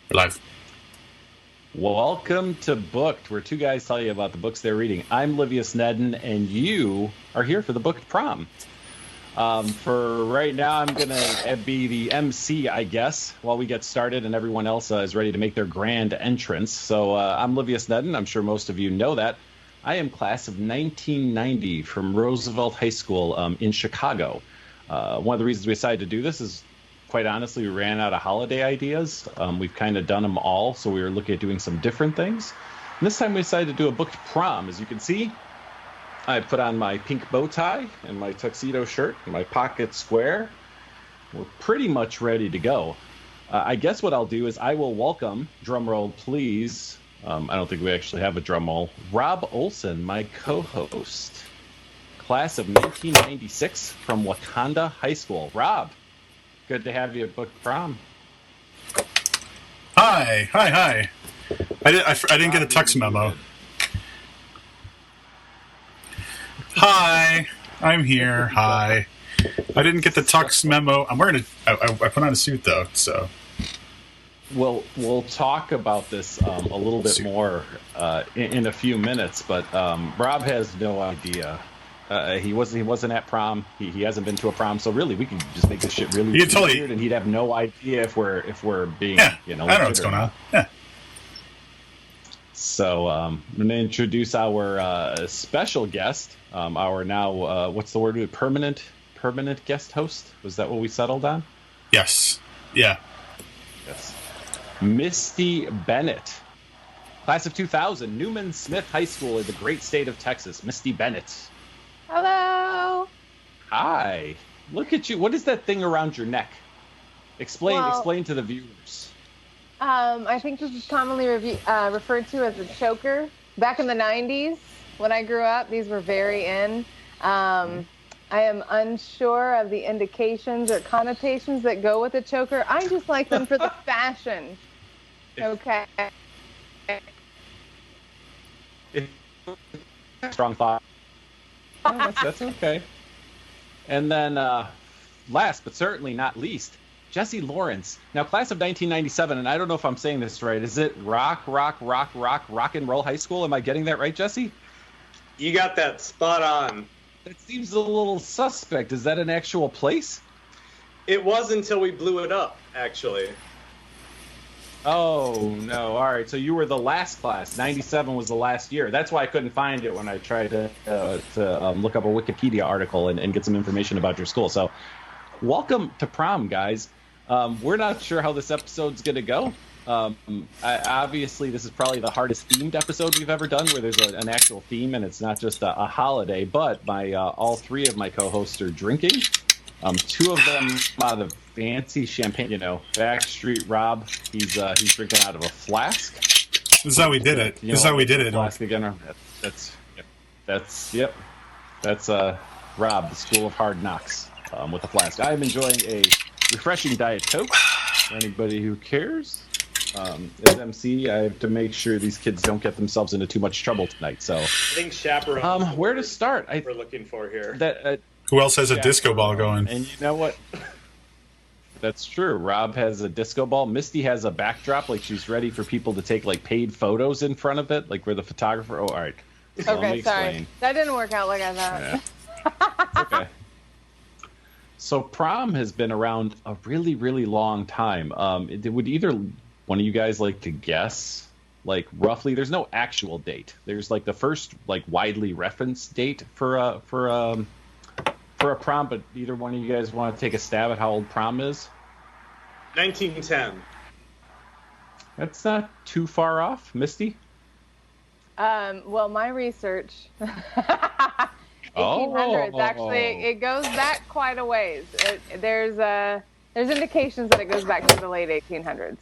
We're live. Welcome to Booked, where two guys tell you about the books they're reading. I'm Livia Snedden, and you are here for the Booked Prom. For right now, I'm going to be the MC, I guess, while we get started and everyone else is ready to make their grand entrance. So I'm Livia Snedden. I'm sure most of you know that. I am class of 1990 from Roosevelt High School in Chicago. One of the reasons we decided to do this is, quite honestly, we ran out of holiday ideas. We've kind of done them all, so we were looking at doing some different things. And this time we decided to do a booked prom. As you can see, I put on my pink bow tie and my tuxedo shirt and my pocket square. We're pretty much ready to go. I guess what I'll do is I will welcome, drum roll please, I don't think we actually have a drum roll, Rob Olson, my co-host, class of 1996 from Wakanda High School. Rob, good to have you at Booked Prom. Hi. I didn't get a text memo. Hi, I'm here. Hi. I didn't get the tux memo. I'm wearing I put on a suit though, so. We'll talk about this a little bit more in a few minutes, but Rob has no idea. He wasn't at prom. He hasn't been to a prom, so really we can just make this shit really weird, and he'd have no idea if we're being I don't know what's going on. Yeah. So I'm going to introduce our special guest, our now what's the word? Permanent guest host. Was that what we settled on? Yes. Yeah. Yes. Misty Bennett, class of 2000, Newman Smith High School in the great state of Texas. Misty Bennett. Hello. Hi. Look at you. What is that thing around your neck? Explain to the viewers. I think this is commonly referred to as a choker. Back in the 90s, when I grew up, these were very in. I am unsure of the indications or connotations that go with a choker. I just like them for the fashion. Okay. Strong thought. Oh, that's okay. And then, last but certainly not least, Jesse Lawrence. Now, class of 1997, and I don't know if I'm saying this right. Is it Rock and Roll High School? Am I getting that right, Jesse? You got that spot on. That seems a little suspect. Is that an actual place? It was until we blew it up, actually. Oh, no. All right. So you were the last class. 97 was the last year. That's why I couldn't find it when I tried to look up a Wikipedia article and get some information about your school. So welcome to prom, guys. We're not sure how this episode's going to go. Obviously, this is probably the hardest themed episode we've ever done, where there's an actual theme and it's not just a holiday. But all three of my co-hosts are drinking. Two of them out of fancy champagne. Backstreet Rob, he's drinking out of a flask. This is how we did it. Flask again. That's Rob, the School of Hard Knocks, with a flask. I'm enjoying a refreshing Diet Coke. For anybody who cares. As MC, I have to make sure these kids don't get themselves into too much trouble tonight. So I think chaperone. Where to start? We're looking for here. Who else has a disco ball going? And you know what? That's true. Rob has a disco ball. Misty has a backdrop, like she's ready for people to take paid photos in front of it, like where the photographer. Oh, all right. So okay, sorry. That didn't work out like I thought. Yeah. Okay. So prom has been around a really, really long time. Would either one of you guys like to guess, roughly? There's no actual date. There's the first widely referenced date for a prom, but either one of you guys want to take a stab at how old prom is? 1910. That's not too far off. Misty? Well, my research, 1800s, actually, it goes back quite a ways. There's indications that it goes back to the late 1800s.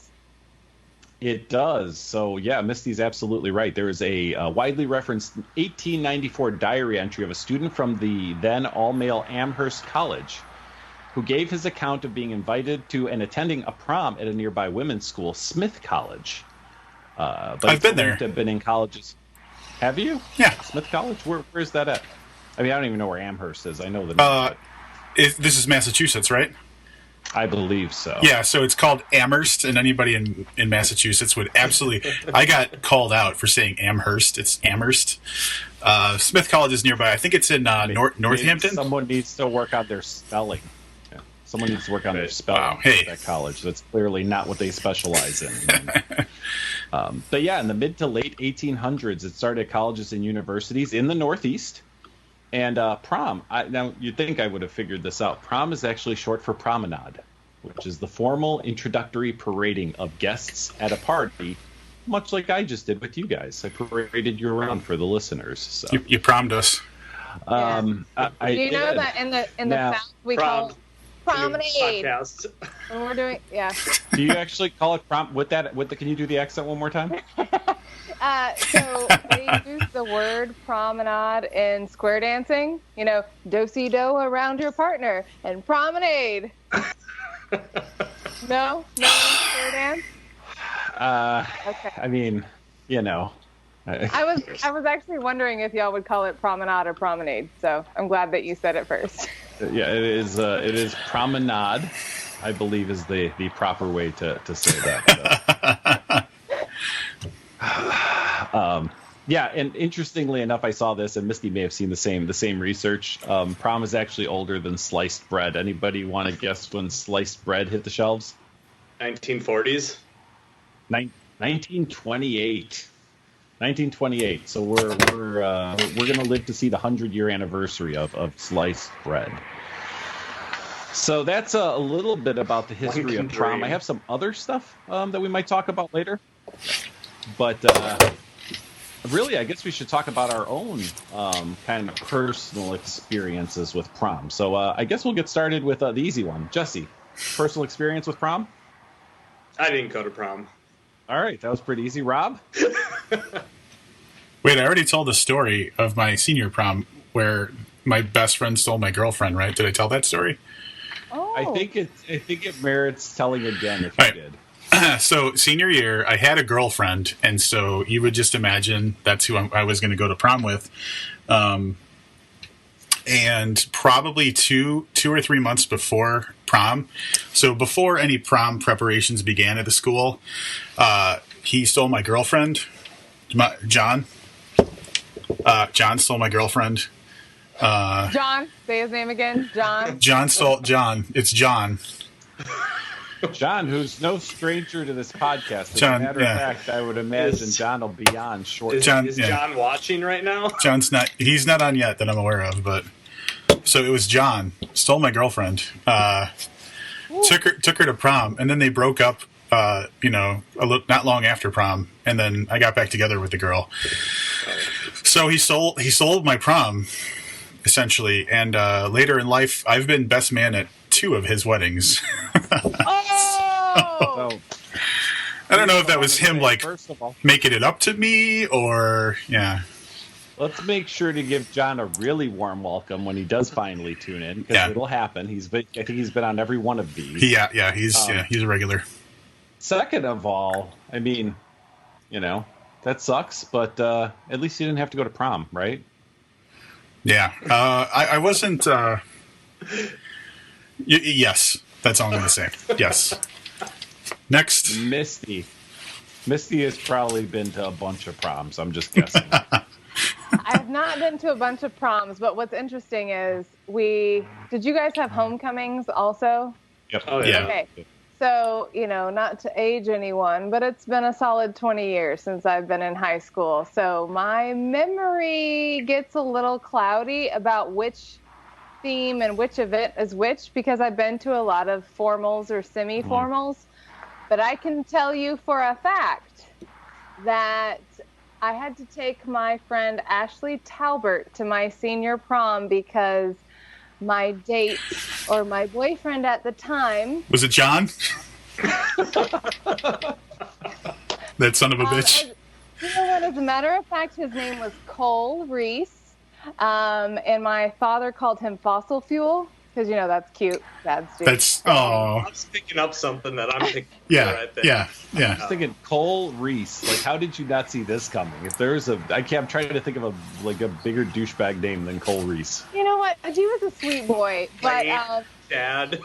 It does. So, yeah, Misty's absolutely right. There is a widely referenced 1894 diary entry of a student from the then all-male Amherst College who gave his account of being invited to and attending a prom at a nearby women's school, Smith College. But I've been there. Have been in colleges. Have you? Yeah. Smith College? Where's that at? I mean, I don't even know where Amherst is. I know the name. This is Massachusetts, right? I believe so. Yeah, so it's called Amherst, and anybody in Massachusetts would absolutely... I got called out for saying Amherst. It's Amherst. Smith College is nearby. I think it's in Northampton. Someone needs to work on their spelling. Yeah. Someone needs to work on their spelling Wow, hey. at that college. That's clearly not what they specialize in. But yeah, in the mid to late 1800s, it started at colleges and universities in the Northeast. And prom, now you'd think I would have figured this out. Prom is actually short for promenade, which is the formal introductory parading of guests at a party, much like I just did with you guys. I paraded you around for the listeners. So. You prommed us. Do you know that in the South we call it promenade when we're doing Do you actually call it prom with that? Can you do the accent one more time? So they use the word promenade in square dancing. You know, do-si-do around your partner and promenade. No square dance. Okay. I mean, you know. I was actually wondering if y'all would call it promenade or promenade. So I'm glad that you said it first. Yeah, it is promenade, I believe, is the proper way to say that. Yeah, and interestingly enough, I saw this, and Misty may have seen the same research. Prom is actually older than sliced bread. Anybody want to guess when sliced bread hit the shelves? 1940s. 1928. 1928. So we're gonna live to see the 100-year anniversary of sliced bread. So that's a little bit about the history of prom. I have some other stuff that we might talk about later, but really, I guess we should talk about our own kind of personal experiences with prom. So I guess we'll get started with the easy one. Jesse, personal experience with prom? I didn't go to prom. All right, that was pretty easy. Rob? Wait, I already told the story of my senior prom where my best friend stole my girlfriend, right? Did I tell that story? Oh. I think it merits telling again if you Right. did. So senior year, I had a girlfriend, and so you would just imagine that's who I was going to go to prom with. And probably two or 3 months before prom, so before any prom preparations began at the school, he stole my girlfriend, John. John stole my girlfriend. John, say his name again. John. John. It's John. John, who's no stranger to this podcast. As John, a matter of fact, I would imagine John will be on shortly. Is John watching right now? John's not. He's not on yet that I'm aware of. But so it was John stole my girlfriend. Took her to prom, and then they broke up. Not long after prom, and then I got back together with the girl. So he sold my prom, essentially, and later in life, I've been best man at 2 of his weddings. Oh! So, I don't know if that was him, like, first of all, making it up to me, or, yeah. let's make sure to give John a really warm welcome when he does finally tune in, because it'll happen. I think he's been on every one of these. Yeah, he's a regular. Second of all, I mean, that sucks, but at least you didn't have to go to prom, right? Yeah. I wasn't... yes, that's all I'm going to say. Yes. Next. Misty has probably been to a bunch of proms. I'm just guessing. I've not been to a bunch of proms, but what's interesting is did you guys have homecomings also? Yep. Oh, yeah. Okay. So, not to age anyone, but it's been a solid 20 years since I've been in high school. So my memory gets a little cloudy about which theme and which event is which, because I've been to a lot of formals or semi-formals. But I can tell you for a fact that I had to take my friend Ashley Talbert to my senior prom because my date, or my boyfriend at the time... Was it John? That son of a bitch. You know what? As a matter of fact, his name was Cole Reese. And my father called him Fossil Fuel because, that's cute. That's cute. That's, oh. I was picking up something that I'm picking right there. Yeah. I was thinking Cole Reese. Like, how did you not see this coming? If there's I'm trying to think of a bigger douchebag name than Cole Reese. You know what? He was a sweet boy, but Dad.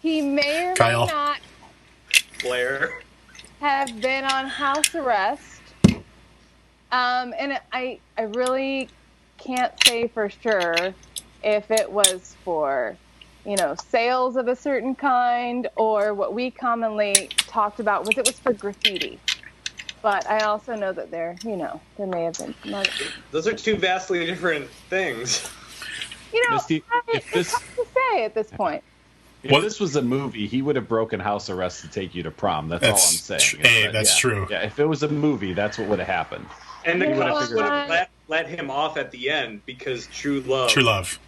He may or Kyle. may not Blair. have been on house arrest. And I really can't say for sure if it was for, sales of a certain kind or what we commonly talked about was for graffiti. But I also know that there may have been some other. Those are two vastly different things. Misty, if it's this- tough to say at this point. If this was a movie, he would have broken house arrest to take you to prom. That's all I'm saying. That's true. Yeah, if it was a movie, that's what would have happened. And the You know cops would have what? let him off at the end because true love. True love.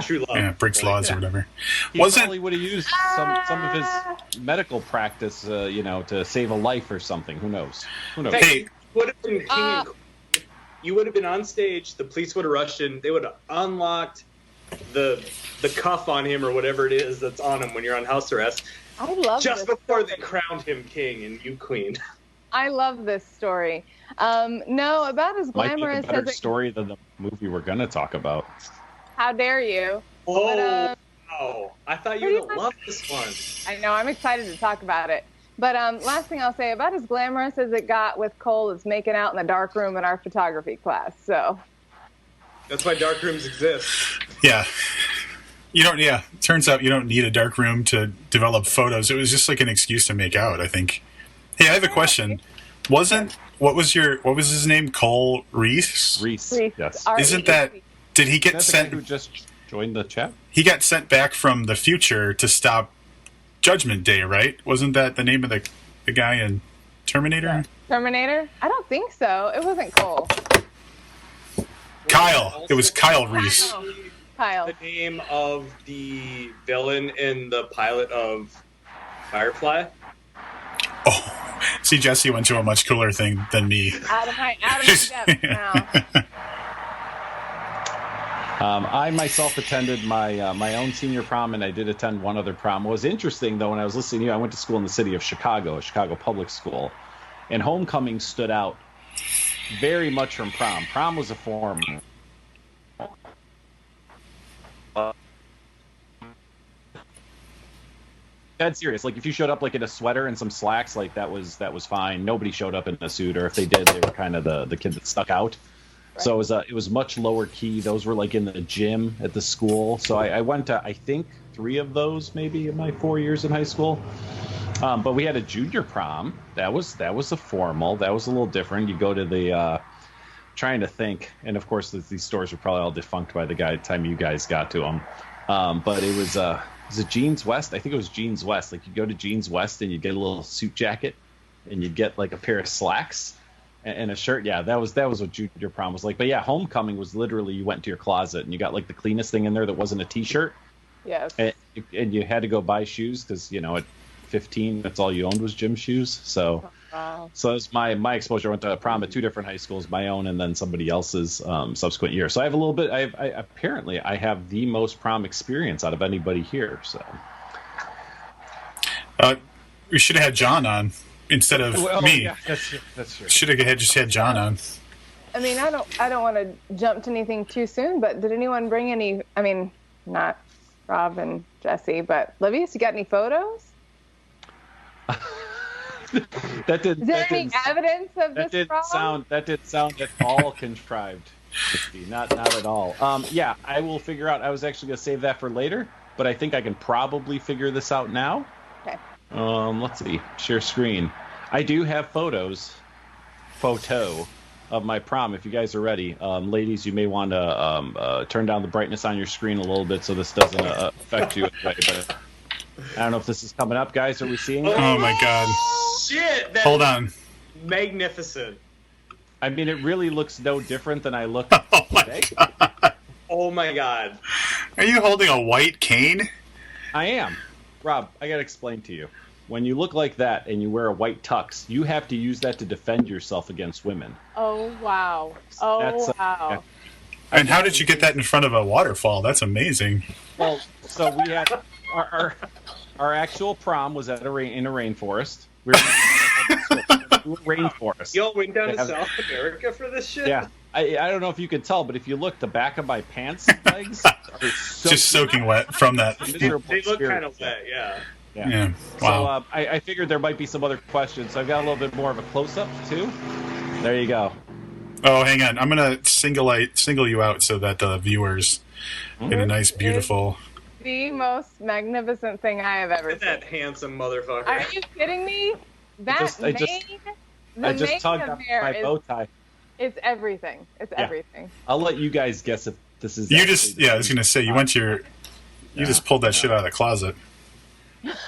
True love. Yeah, breaks laws or whatever. He probably would have used some of his medical practice, to save a life or something. Who knows? Hey. You would have been king and queen. You would have been on stage. The police would have rushed in. They would have unlocked the cuff on him or whatever it is that's on him when you're on house arrest. I love Just this before story. they crowned him king and you queen. I love this story. No, about as Might be a glamorous better as it. story than the movie we're going to talk about. How dare you? Oh, wow. I thought you would pretty have loved this one. I know, I'm excited to talk about it. But last thing I'll say, about as glamorous as it got with Cole is making out in the dark room in our photography class. So That's why dark rooms exist. Yeah. Turns out you don't need a dark room to develop photos. It was just like an excuse to make out, I think. Hey, I have a question. What was his name? Cole Reese? Reese. Yes. Isn't that, did he get Is that the guy who sent, just joined the chat? he got sent back from the future to stop Judgment Day, right? Wasn't that the name of the guy in Terminator? Terminator? I don't think so. It wasn't Cole. Kyle. It was Kyle Reese. Kyle. The name of the villain in the pilot of Firefly? Oh, see, Jesse went to a much cooler thing than me. Out of my depth now. I myself attended my own senior prom, and I did attend one other prom. What was interesting, though, when I was listening to you, I went to school in the city of Chicago, a Chicago public school, and homecoming stood out very much from prom. Prom was a form. Dead serious. Like, if you showed up like in a sweater and some slacks, like that was fine. Nobody showed up in a suit, or if they did, they were kind of the kid that stuck out. Right. So it was much lower key. Those were like in the gym at the school. So I went to, I think, 3 of those maybe in my 4 years in high school. But we had a junior prom. That was a formal. That was a little different. You go to the trying to think, and of course these stores were probably all defunct by the time you guys got to them. But it was it Jeans West? I think it was Jeans West. Like, you go to Jeans West and you get a little suit jacket, and you'd get like a pair of slacks and a shirt. Yeah, that was what junior prom was like. But yeah, homecoming was literally you went to your closet and you got like the cleanest thing in there that wasn't a t-shirt. Yes. And you had to go buy shoes because at 15 that's all you owned was gym shoes. So. Wow. So that's my exposure. I went to a prom at 2 different high schools, my own and then somebody else's subsequent year. So I have a little bit. Apparently I have the most prom experience out of anybody here. So we should have had John on instead of me. Yeah, that's true. Should have just had John on. I mean, I don't want to jump to anything too soon, but did anyone bring any? I mean, not Rob and Jesse, but Livius, you got any photos? Is there any evidence of this problem? That did sound at all contrived. Not at all. Yeah, I will figure out. I was actually going to save that for later, but I think I can probably figure this out now. Okay. Let's see. Share screen. I do have photo of my prom if you guys are ready. Ladies, you may want to turn down the brightness on your screen a little bit so this doesn't affect you. But I don't know if this is coming up, guys. Are we seeing it? Oh my God. Shit! Hold on. Magnificent. I mean, it really looks no different than I look Oh my today. God. Oh my God. Are you holding a white cane? I am. Rob, I got to explain to you. When you look like that and you wear a white tux, you have to use that to defend yourself against women. Oh, wow. Oh, wow. And how did you get that in front of a waterfall? That's amazing. Well, so we had our actual prom was in a rainforest. We were in a rainforest. Y'all went down to South America for this shit? Yeah, I don't know if you could tell, but if you look, the back of my pants legs are Just soaking wet from that. miserable They look kind of experience. wet, yeah. Yeah. So Wow. I figured there might be some other questions. So I've got a little bit more of a close-up, too. There you go. Oh, hang on. I'm gonna single you out so that the viewers get a nice, beautiful. The most magnificent thing I have ever Look at seen. that handsome motherfucker. Are you kidding me? That I just mane tugged of up hair my is bow tie. it's everything. It's Yeah. everything. I'll let you guys guess if this is. You actually just, the yeah, I was gonna say you went to your, you just pulled that shit out of the closet.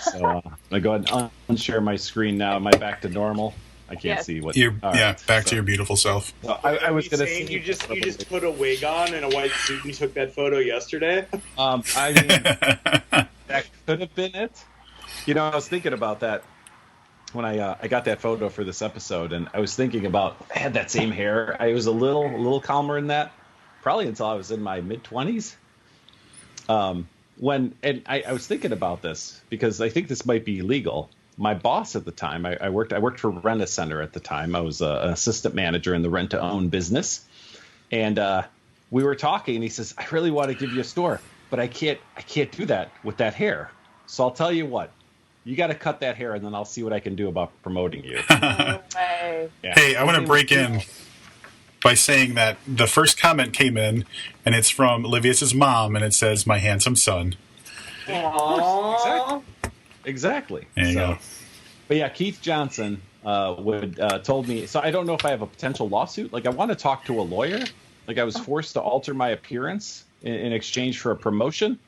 So I'm gonna go ahead and unshare my screen now. Am I back to normal? I can't Yes. see what. You're, all yeah, right, back so- to your beautiful self. so I was gonna saying say you just put a wig on and a white suit and took that photo yesterday. I mean, that could have been it. You know, I was thinking about that when I got that photo for this episode, and I was thinking about I had that same hair. I was a little calmer in that, probably until I was in my mid-20s. And I was thinking about this because I think this might be illegal. My boss at the time, I worked for Rent a Center at the time. I was an assistant manager in the rent-to-own business, and we were talking. And he says, "I really want to give you a store, but I can't do that with that hair. So I'll tell you what, you got to cut that hair, and then I'll see what I can do about promoting you." No way. Yeah. Hey, I want to break in by saying that the first comment came in, and it's from Livius's mom, and it says, "My handsome son." Aww. Exactly. There you go. But yeah, Keith Johnson told me. So I don't know if I have a potential lawsuit. Like I want to talk to a lawyer. Like I was forced to alter my appearance in exchange for a promotion.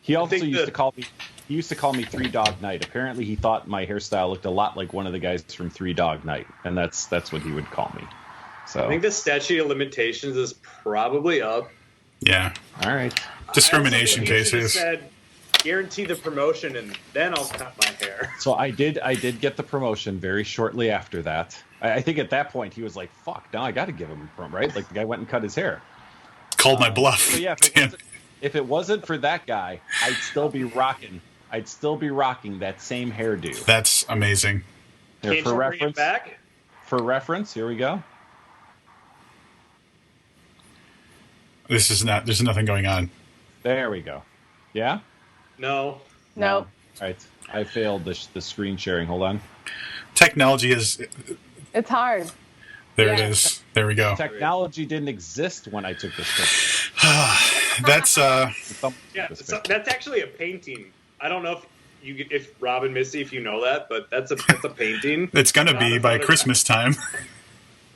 He also think used that- to call me. He used to call me Three Dog Night. Apparently, he thought my hairstyle looked a lot like one of the guys from Three Dog Night, and that's what he would call me. So I think the statute of limitations is probably up. Yeah. all right. Discrimination I also think you should've cases. said, guarantee the promotion, and then I'll cut my hair. So I did get the promotion very shortly after that. I think at that point he was like, "Fuck, now I got to give him a prom," right? Like the guy went and cut his hair. Called my bluff. But yeah, Damn. if it wasn't for that guy, I'd still be rocking that same hairdo. That's amazing. Here, Can't for you bring it reference, back? here we go. There's nothing going on. There we go. Yeah. No. Nope. All right. I failed the screen sharing. Hold on. Technology is, It's hard. there it Yeah. is. There we go. Technology didn't exist when I took this picture. That's, Yeah, so that's actually a painting. I don't know if Rob and Missy, if you know that, but that's a painting. it's gonna be Not a by photograph. Christmas time.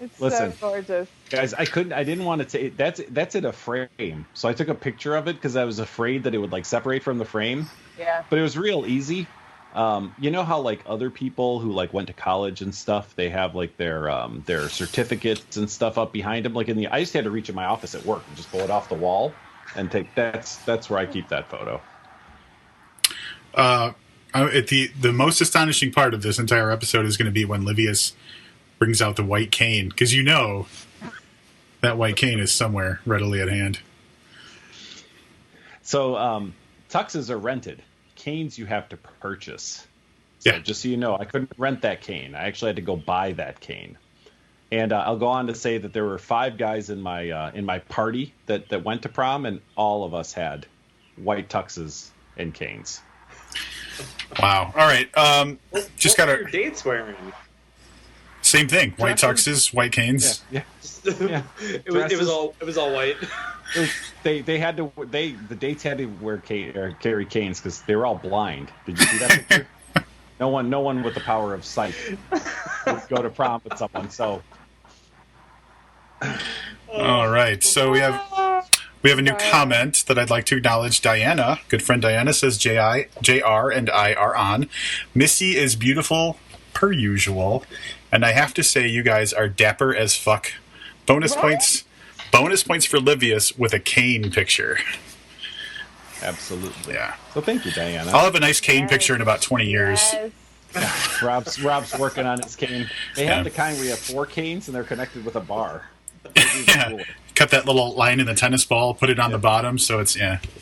It's Listen. so gorgeous. Guys, I didn't want to take that's in a frame. So I took a picture of it because I was afraid that it would like separate from the frame. Yeah. But it was real easy. You know how like other people who like went to college and stuff, they have like their certificates and stuff up behind them. Like I just had to reach in my office at work and just pull it off the wall and take. That's where I keep that photo. The most astonishing part of this entire episode is going to be when Livius brings out the white cane, because you know that white cane is somewhere readily at hand. So tuxes are rented. Canes you have to purchase. So Yeah. just so you know, I couldn't rent that cane. I actually had to go buy that cane. And I'll go on to say that there were 5 guys in my party that went to prom, and all of us had white tuxes and canes. Wow. All right. Just What were gotta your dates wearing? same thing. White Dresses? tuxes, white canes. Yeah. Yeah. It was all white. They had to. The dates had to wear carry canes because they were all blind. Did you see that picture? No one with the power of sight would go to prom with someone. So All right. So we have a new comment that I'd like to acknowledge. Diana, good friend Diana, says JR and I are on. Missy is beautiful per usual, and I have to say you guys are dapper as fuck. Bonus points for Livius with a cane picture. absolutely. Yeah. So thank you, Diana. I'll have a nice cane picture in about 20 years. Yes. Rob's working on his cane. They Yeah. have the kind where you have 4 canes and they're connected with a bar. Yeah. Cut that little line in the tennis ball, put it on the bottom, so it's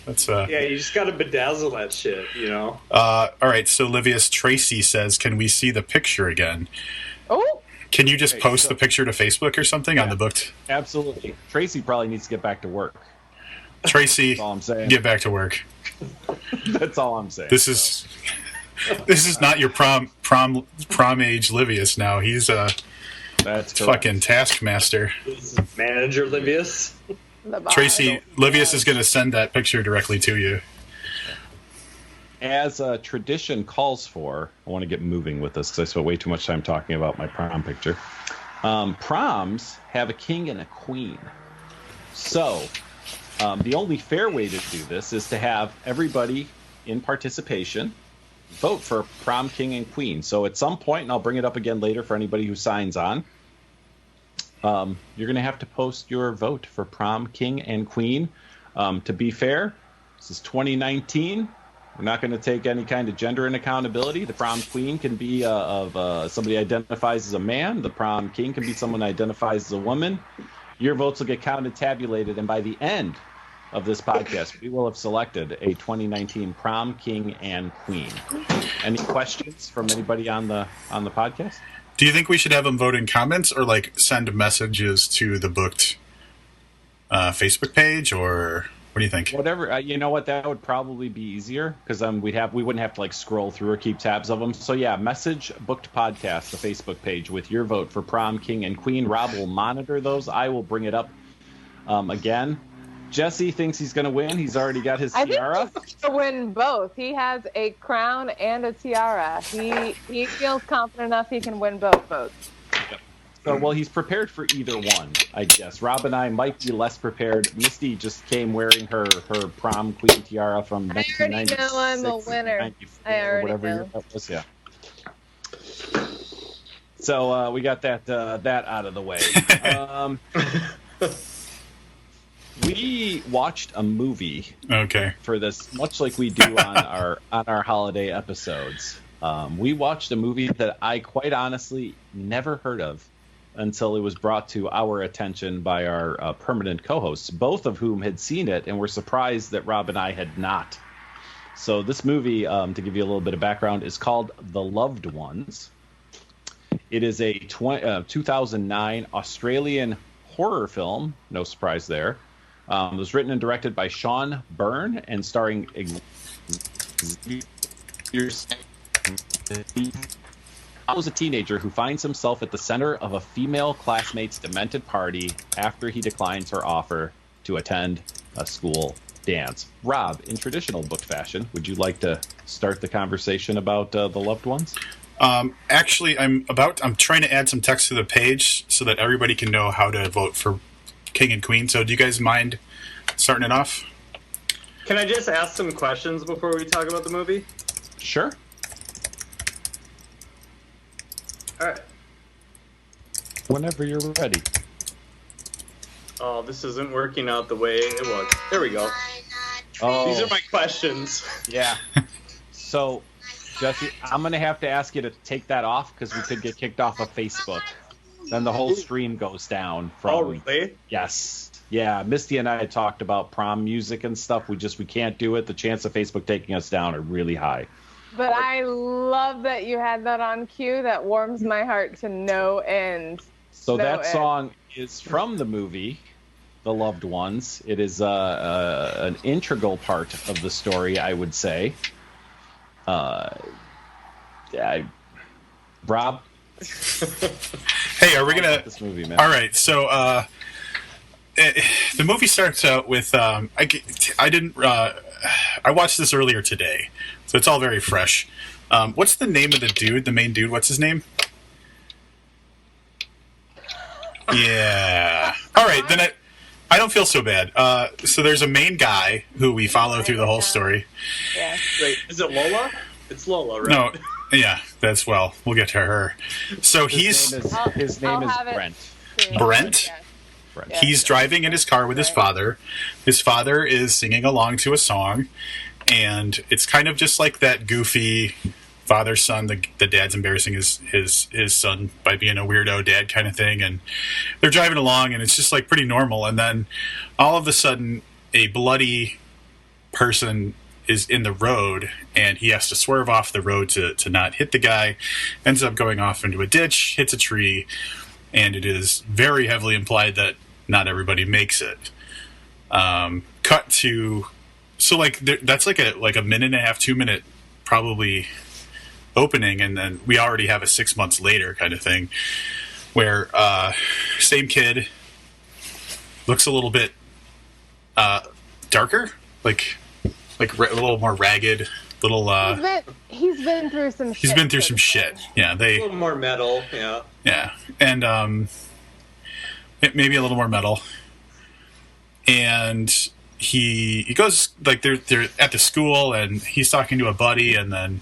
that's Yeah, you just gotta bedazzle that shit, you know. all right. So Livius Tracy says, "Can we see the picture again?" Oh, Can you just Okay, post so- the picture to Facebook or something on the booked? Absolutely. Tracy probably needs to get back to work. Tracy, That's all I'm saying. get back to work. That's all I'm saying. This is not your prom age Livius now. He's a That's correct. fucking taskmaster. Manager Livius. The boss. Tracy, Livius is going to send that picture directly to you. As tradition calls for, I want to get moving with this because I spent way too much time talking about my prom picture. Proms have a king and a queen. So, the only fair way to do this is to have everybody in participation vote for prom king and queen. So at some point, and I'll bring it up again later for anybody who signs on, you're going to have to post your vote for prom king and queen. To be fair, this is 2019. We're not going to take any kind of gender in accountability. The prom queen can be of somebody identifies as a man. The prom king can be someone who identifies as a woman. Your votes will get counted, tabulated, and by the end of this podcast, we will have selected a 2019 prom king and queen. Any questions from anybody on the podcast? Do you think we should have them vote in comments or like send messages to the booked Facebook page, or what do you think? Whatever. You know what? That would probably be easier because we wouldn't have to like scroll through or keep tabs of them. So yeah, message Booked Podcast, the Facebook page, with your vote for prom king and queen. Rob will monitor those. I will bring it up again. Jesse thinks he's going to win. He's already got his tiara. I think he's going to win both. He has a crown and a tiara. He feels confident enough he can win both votes. So, well, he's prepared for either one, I guess. Rob and I might be less prepared. Misty just came wearing her prom queen tiara from I already 1996. know I'm a winner. 94, I already whatever know. year that was, yeah. So we got that out of the way. We watched a movie Okay. for this, much like we do on our holiday episodes. We watched a movie that I quite honestly never heard of until it was brought to our attention by our permanent co-hosts, both of whom had seen it and were surprised that Rob and I had not. So this movie, to give you a little bit of background, is called The Loved Ones. It is a 2009 Australian horror film, no surprise there. It was written and directed by Sean Byrne and starring was a teenager who finds himself at the center of a female classmate's demented party after he declines her offer to attend a school dance. Rob, in traditional book fashion, would you like to start the conversation about The Loved Ones? Actually, I'm trying to add some text to the page so that everybody can know how to vote for king and queen. So do you guys mind starting it off? Can I just ask some questions before we talk about the movie? Sure. All right. Whenever you're ready. Oh, this isn't working out the way it was. There we go. Oh, These are my questions. yeah. So, Jesse, I'm going to have to ask you to take that off because we could get kicked off of Facebook. Then the whole stream goes down. Oh, really? Yes. Yeah, Misty and I had talked about prom music and stuff. We can't do it. The chance of Facebook taking us down are really high. But I love that you had that on cue. That warms my heart to no end. So No that end. song is from the movie The Loved Ones. It is an integral part of the story, I would say. Rob? Hey, are we gonna? This movie, man. All right. So the movie starts out with I watched this earlier today, so it's all very fresh. What's the name of the dude? The main dude? What's his name? Yeah. All right, then I don't feel so bad. So there's a main guy who we follow through the whole story. Yeah. Wait, is it Lola? It's Lola, right? No, yeah, we'll get to her. So His name I'll is have it. Brent. Brent? Yeah. Brent. Yeah. He's driving in his car with his father. His father is singing along to a song, and it's kind of just like that goofy father-son, the dad's embarrassing his son by being a weirdo dad kind of thing, and they're driving along, and it's just like pretty normal, and then all of a sudden a bloody person is in the road, and he has to swerve off the road to not hit the guy. Ends up going off into a ditch, hits a tree, and it is very heavily implied that not everybody makes it. Cut to, so like that's like a minute and a half, 2 minute probably opening, and then we already have a 6 months later kind of thing, where same kid looks a little bit darker, like a little more ragged, little. He's been through some. He's been through some shit. Yeah, A little more metal. Yeah. Yeah, and maybe a little more metal, and he goes, like, they're at the school, and he's talking to a buddy, and then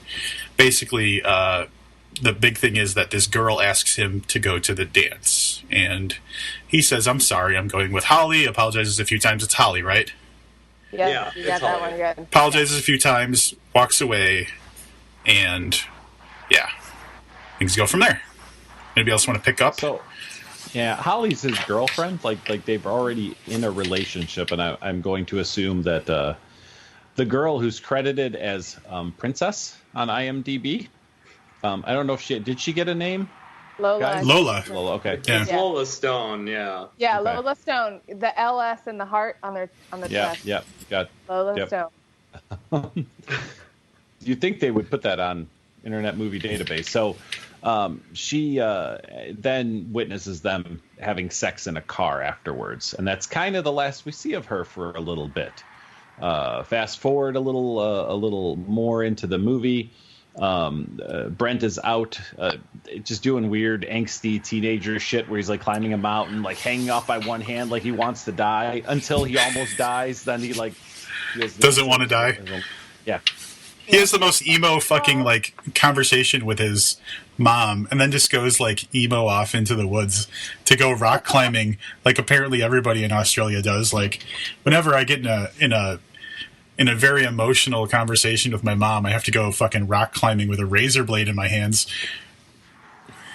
basically the big thing is that this girl asks him to go to the dance, and he says, "I'm sorry, I'm going with Holly." Apologizes a few times. It's Holly, right? Yeah, you got that one good. Apologizes a few times, walks away, and yeah, things go from there. Anybody else want to pick up? So, yeah, Holly's his girlfriend. Like they've already in a relationship, and I'm going to assume that the girl who's credited as Princess on IMDb. I don't know if did she get a name? Lola. Lola. Okay. Yeah. Lola Stone. Yeah. Yeah, Okay. Lola Stone. The LS and the heart on the chest. Yeah. Got. Lola Yep. Stone. You'd think they would put that on Internet Movie Database. So she then witnesses them having sex in a car afterwards, and that's kind of the last we see of her for a little bit. Fast forward a little more into the movie. Brent is out just doing weird angsty teenager shit where he's like climbing a mountain, like hanging off by one hand like he wants to die until he almost dies. Then he Doesn't want to die. Yeah. He has the most emo fucking like conversation with his mom, and then just goes like emo off into the woods to go rock climbing, like apparently everybody in Australia does. Like whenever I get in a very emotional conversation with my mom, I have to go fucking rock climbing with a razor blade in my hands.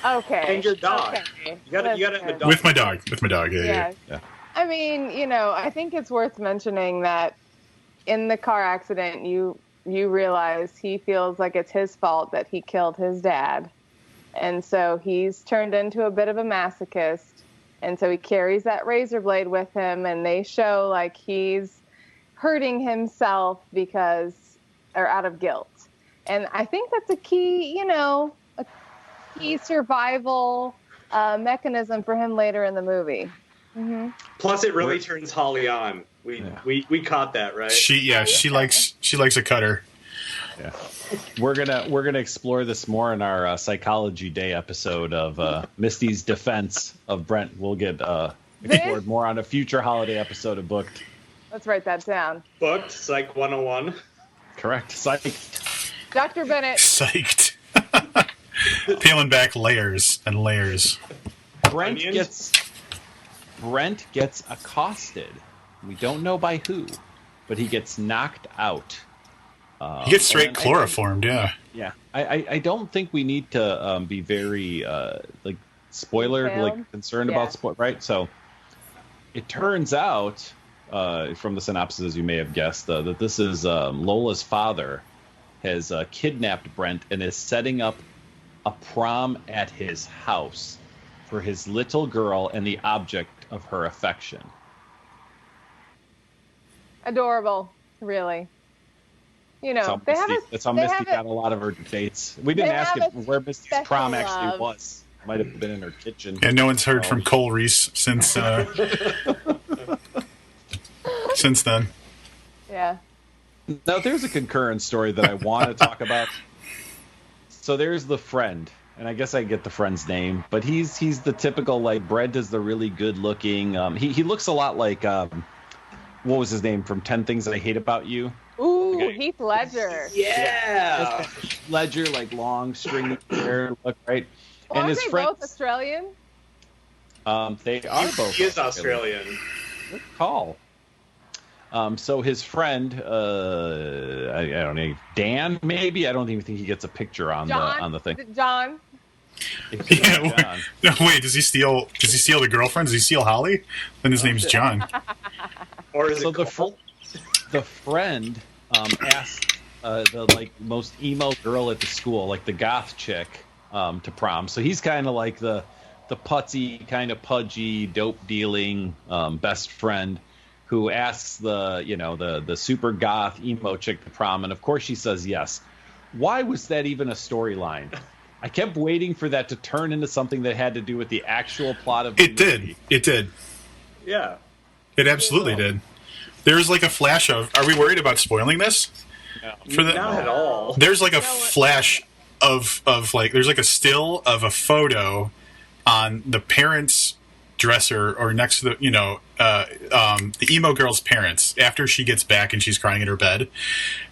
Okay. And your dog. Okay. You gotta have a dog. With my dog. Yeah. I mean, I think it's worth mentioning that in the car accident, you realize he feels like it's his fault that he killed his dad. And so he's turned into a bit of a masochist. And so he carries that razor blade with him, and they show like he's hurting himself out of guilt. And I think that's a key survival mechanism for him later in the movie. Mm-hmm. Plus, it really turns Holly on. We caught that, right? She likes a cutter. Yeah. We're gonna explore this more in our Psychology Day episode of Misty's defense of Brent. We'll get explored more on a future holiday episode of Booked. Let's write that down. Booked, Psych 101. Correct. Psyched. Dr. Bennett. Psyched. Peeling back layers and layers. Brent gets accosted. We don't know by who, but he gets knocked out. He gets straight chloroformed, yeah. Yeah. I don't think we need to be very spoiler, Detailed? concerned about spoil, right? So it turns out from the synopsis, as you may have guessed, that this is Lola's father has kidnapped Brent and is setting up a prom at his house for his little girl and the object of her affection. Adorable, really. That's how Misty got a lot of her dates. We didn't ask where Misty's prom actually love. was. Might have been in her kitchen. And no one's heard from Cole Reese since since then. Yeah. Now, there's a concurrent story that I want to talk about. So there's the friend, and I guess I get the friend's name, but he's the typical, like, Brent is the really good-looking. He looks a lot like, what was his name from 10 Things I Hate About You? Ooh, Heath Ledger. Yeah. Ledger, like long, stringy hair, look right. Well, and aren't his they friend, both Australian? they are both. He is Australian. Good call. So his friend, I don't know, Dan, maybe. I don't even think he gets a picture on the thing. John. Yeah. No, wait. Does he steal the girlfriend? Does he steal Holly? Then his name's John. Or is So it Cole? the friend asked the like most emo girl at the school, like the goth chick, to prom. So he's kind of like the putzy, kind of pudgy, dope dealing best friend who asks the super goth emo chick to prom, and of course she says yes. Why was that even a storyline? I kept waiting for that to turn into something that had to do with the actual plot of the movie. It did. Yeah. It absolutely did. There's like a flash of. Are we worried about spoiling this? No. Not at all. There's like a flash of like there's like a still of a photo on the parents' dresser or next to the the emo girl's parents after she gets back and she's crying in her bed,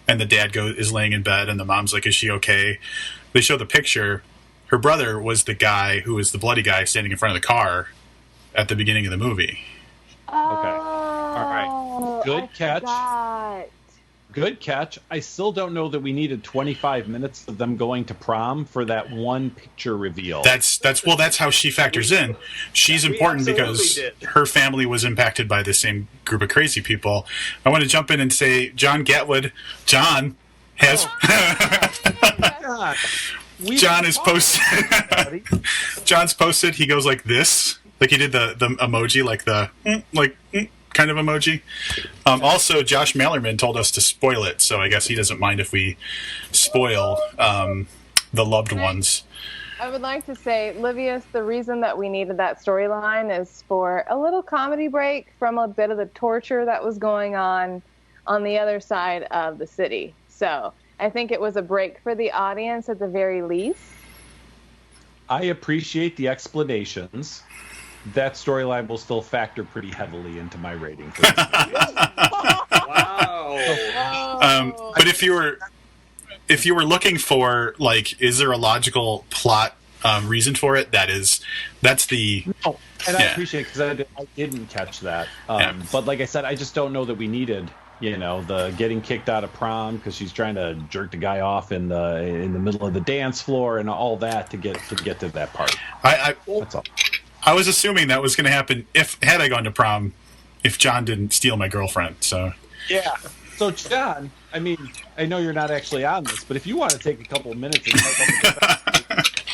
and the dad is laying in bed and the mom's like, "Is she okay?" They show the picture. Her brother was the guy who was the bloody guy standing in front of the car at the beginning of the movie. Okay. All right. Good catch. Forgot. Good catch. I still don't know that we needed 25 minutes of them going to prom for that one picture reveal. That's how she factors in. She's important because her family was impacted by the same group of crazy people. I want to jump in and say John Gatwood. John has God. John is posted. John's posted. He goes like this, like he did the emoji, like the kind of emoji. Also, Josh Mallerman told us to spoil it, so I guess he doesn't mind if we spoil the loved ones. I would like to say, Livius, the reason that we needed that storyline is for a little comedy break from a bit of the torture that was going on the other side of the city. So I think it was a break for the audience at the very least. I appreciate the explanations. That storyline will still factor pretty heavily into my rating for this movie. Wow. But if you were looking for like, is there a logical plot reason for it? That's the. No, and I appreciate it because I didn't catch that. But like I said, I just don't know that we needed, the getting kicked out of prom because she's trying to jerk the guy off in the middle of the dance floor and all that to get to that part. That's all. I was assuming that was going to happen had I gone to prom, if John didn't steal my girlfriend. So yeah. So John, I mean, I know you're not actually on this, but if you want to take a couple of minutes and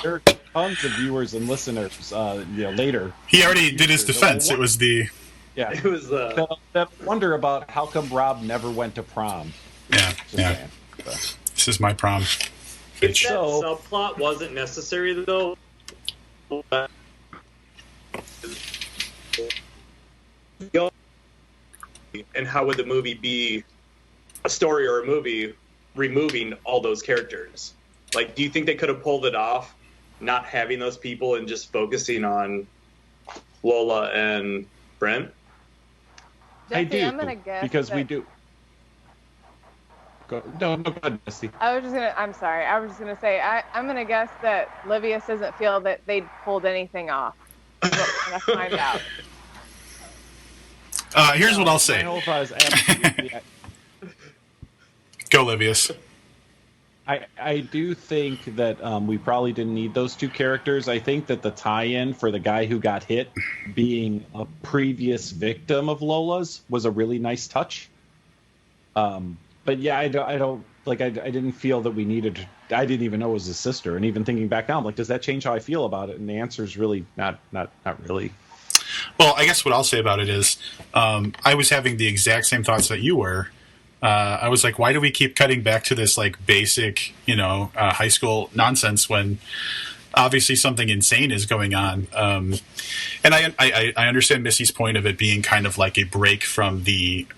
there are tons of viewers and listeners, later. He already did his defense. It was the. Yeah. It was that wonder about how come Rob never went to prom. Yeah. Saying. This is my prom. If that subplot wasn't necessary, though. And how would the movie be a story or a movie removing all those characters? Like, do you think they could have pulled it off, not having those people and just focusing on Lola and Brent? Jesse, I do, I'm gonna guess because that... we do. Go ahead, Misty. I'm sorry. I was just gonna say I'm gonna guess that Livius doesn't feel that they pulled anything off. We're gonna find out. Here's what I'll say. My whole thought is absolutely. Go, Livius. I do think that we probably didn't need those two characters. I think that the tie-in for the guy who got hit being a previous victim of Lola's was a really nice touch. But yeah, I don't like. I didn't feel that we needed. I didn't even know it was his sister. And even thinking back now, I'm like, does that change how I feel about it? And the answer is really not really. Well, I guess what I'll say about it is, I was having the exact same thoughts that you were. I was like, why do we keep cutting back to this like basic, high school nonsense when obviously something insane is going on? And I understand Missy's point of it being kind of like a break from the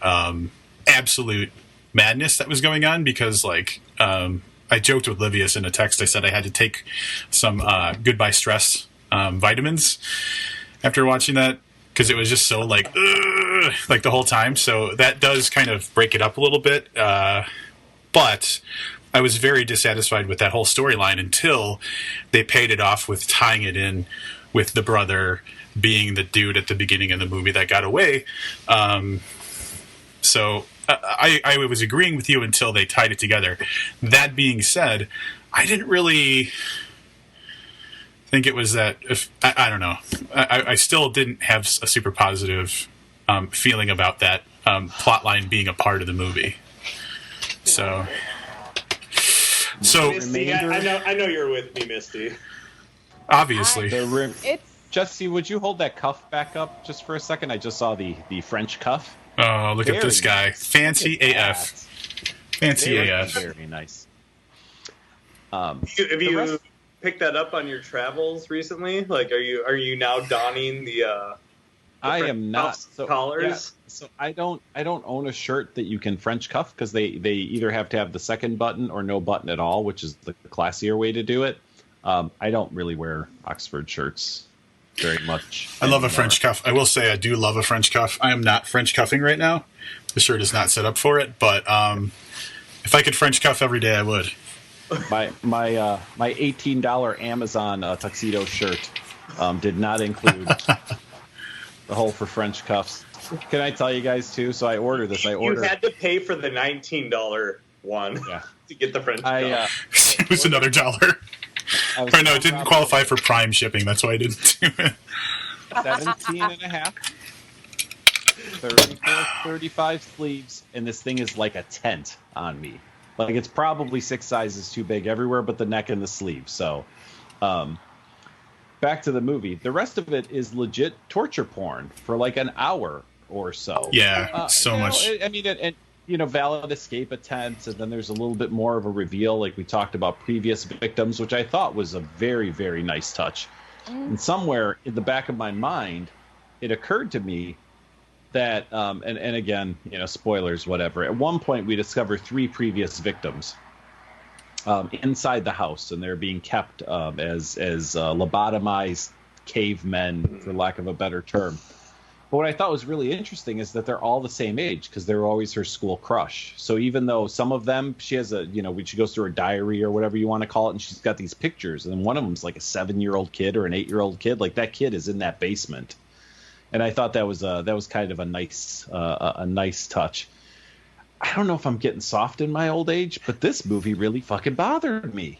absolute madness that was going on because like I joked with Livius in a text. I said I had to take some goodbye stress vitamins after watching that because it was just so like the whole time. So that does kind of break it up a little bit. But I was very dissatisfied with that whole storyline until they paid it off with tying it in with the brother being the dude at the beginning of the movie that got away. So I was agreeing with you until they tied it together. That being said, I didn't really think it was that. I don't know. I still didn't have a super positive feeling about that plot line being a part of the movie. So Misty, I know you're with me, Misty. obviously, It's Jesse, would you hold that cuff back up just for a second? I just saw the French cuff. oh, look at this Very guy, nice. fancy Look at AF, that. fancy Very, AF. very nice. Have The you rest- picked that up on your travels recently? Like, are you now donning the I French am not cuffs, collars? Yeah, so I don't own a shirt that you can French cuff because they either have to have the second button or no button at all, which is the classier way to do it. I don't really wear Oxford shirts very much. I love a anymore. French cuff. I will say I do love a French cuff. I am not French cuffing right now. The shirt is not set up for it, but if I could French cuff every day, I would. My $18 Amazon tuxedo shirt did not include the hole for French cuffs. Can I tell you guys too? So I ordered this. You had to pay for the $19 one to get the French cuff. It was another dollar. I was Or no, it didn't qualify for Prime shipping. That's why I didn't do it. 17 and a half, 34, 35 sleeves, and this thing is like a tent on me. Like, it's probably 6 sizes too big everywhere but the neck and the sleeve. So, back to the movie. The rest of it is legit torture porn for like an hour or so. Yeah, so much. I mean, and valid escape attempts, and then there's a little bit more of a reveal, like we talked about previous victims, which I thought was a very, very nice touch. And somewhere in the back of my mind, it occurred to me that, and again, spoilers, whatever. At one point, we discover 3 previous victims inside the house, and they're being kept as lobotomized cavemen, for lack of a better term. But what I thought was really interesting is that they're all the same age because they were always her school crush. So even though some of them, she has she goes through her diary or whatever you want to call it, and she's got these pictures, and one of them's like a 7-year-old kid or an 8-year-old kid. Like, that kid is in that basement, and I thought that was kind of a nice touch. I don't know if I'm getting soft in my old age, but this movie really fucking bothered me.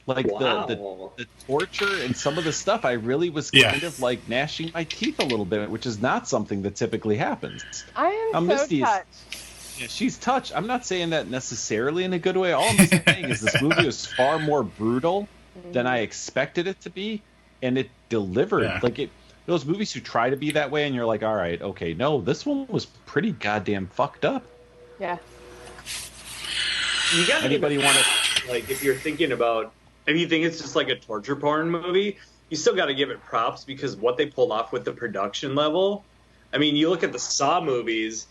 Like, the torture and some of the stuff, I really was kind of like gnashing my teeth a little bit, which is not something that typically happens. I am so touched. She's touched. I'm not saying that necessarily in a good way. All I'm saying is this movie was far more brutal than I expected it to be, and it delivered. Yeah. Like, those movies who try to be that way, and you're like, all right, okay, no, this one was pretty goddamn fucked up. Yeah. You gotta Anybody want to? like, if you think it's just like a torture porn movie, you still got to give it props because what they pulled off with the production level. I mean, you look at the Saw movies,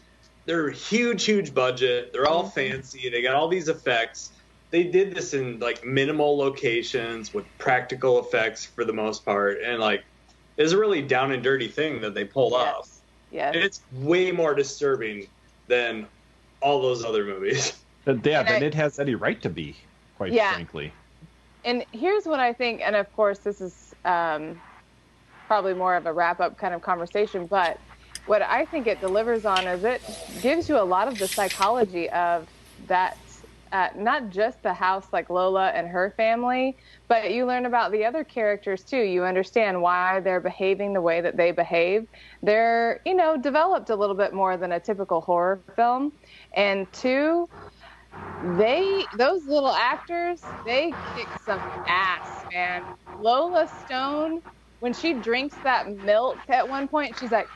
they're huge budget. They're all fancy. They got all these effects. They did this in like minimal locations with practical effects for the most part. And like, it's a really down and dirty thing that they pulled off. Yes. And it's way more disturbing than all those other movies. Than it has any right to be, quite frankly. And here's what I think, and of course this is probably more of a wrap-up kind of conversation, but what I think it delivers on is it gives you a lot of the psychology of that, not just the house like Lola and her family, but you learn about the other characters too. You understand why they're behaving the way that they behave. They're, developed a little bit more than a typical horror film. And 2, those little actors, they kick some ass, man. Lola Stone, when she drinks that milk at one point, she's like,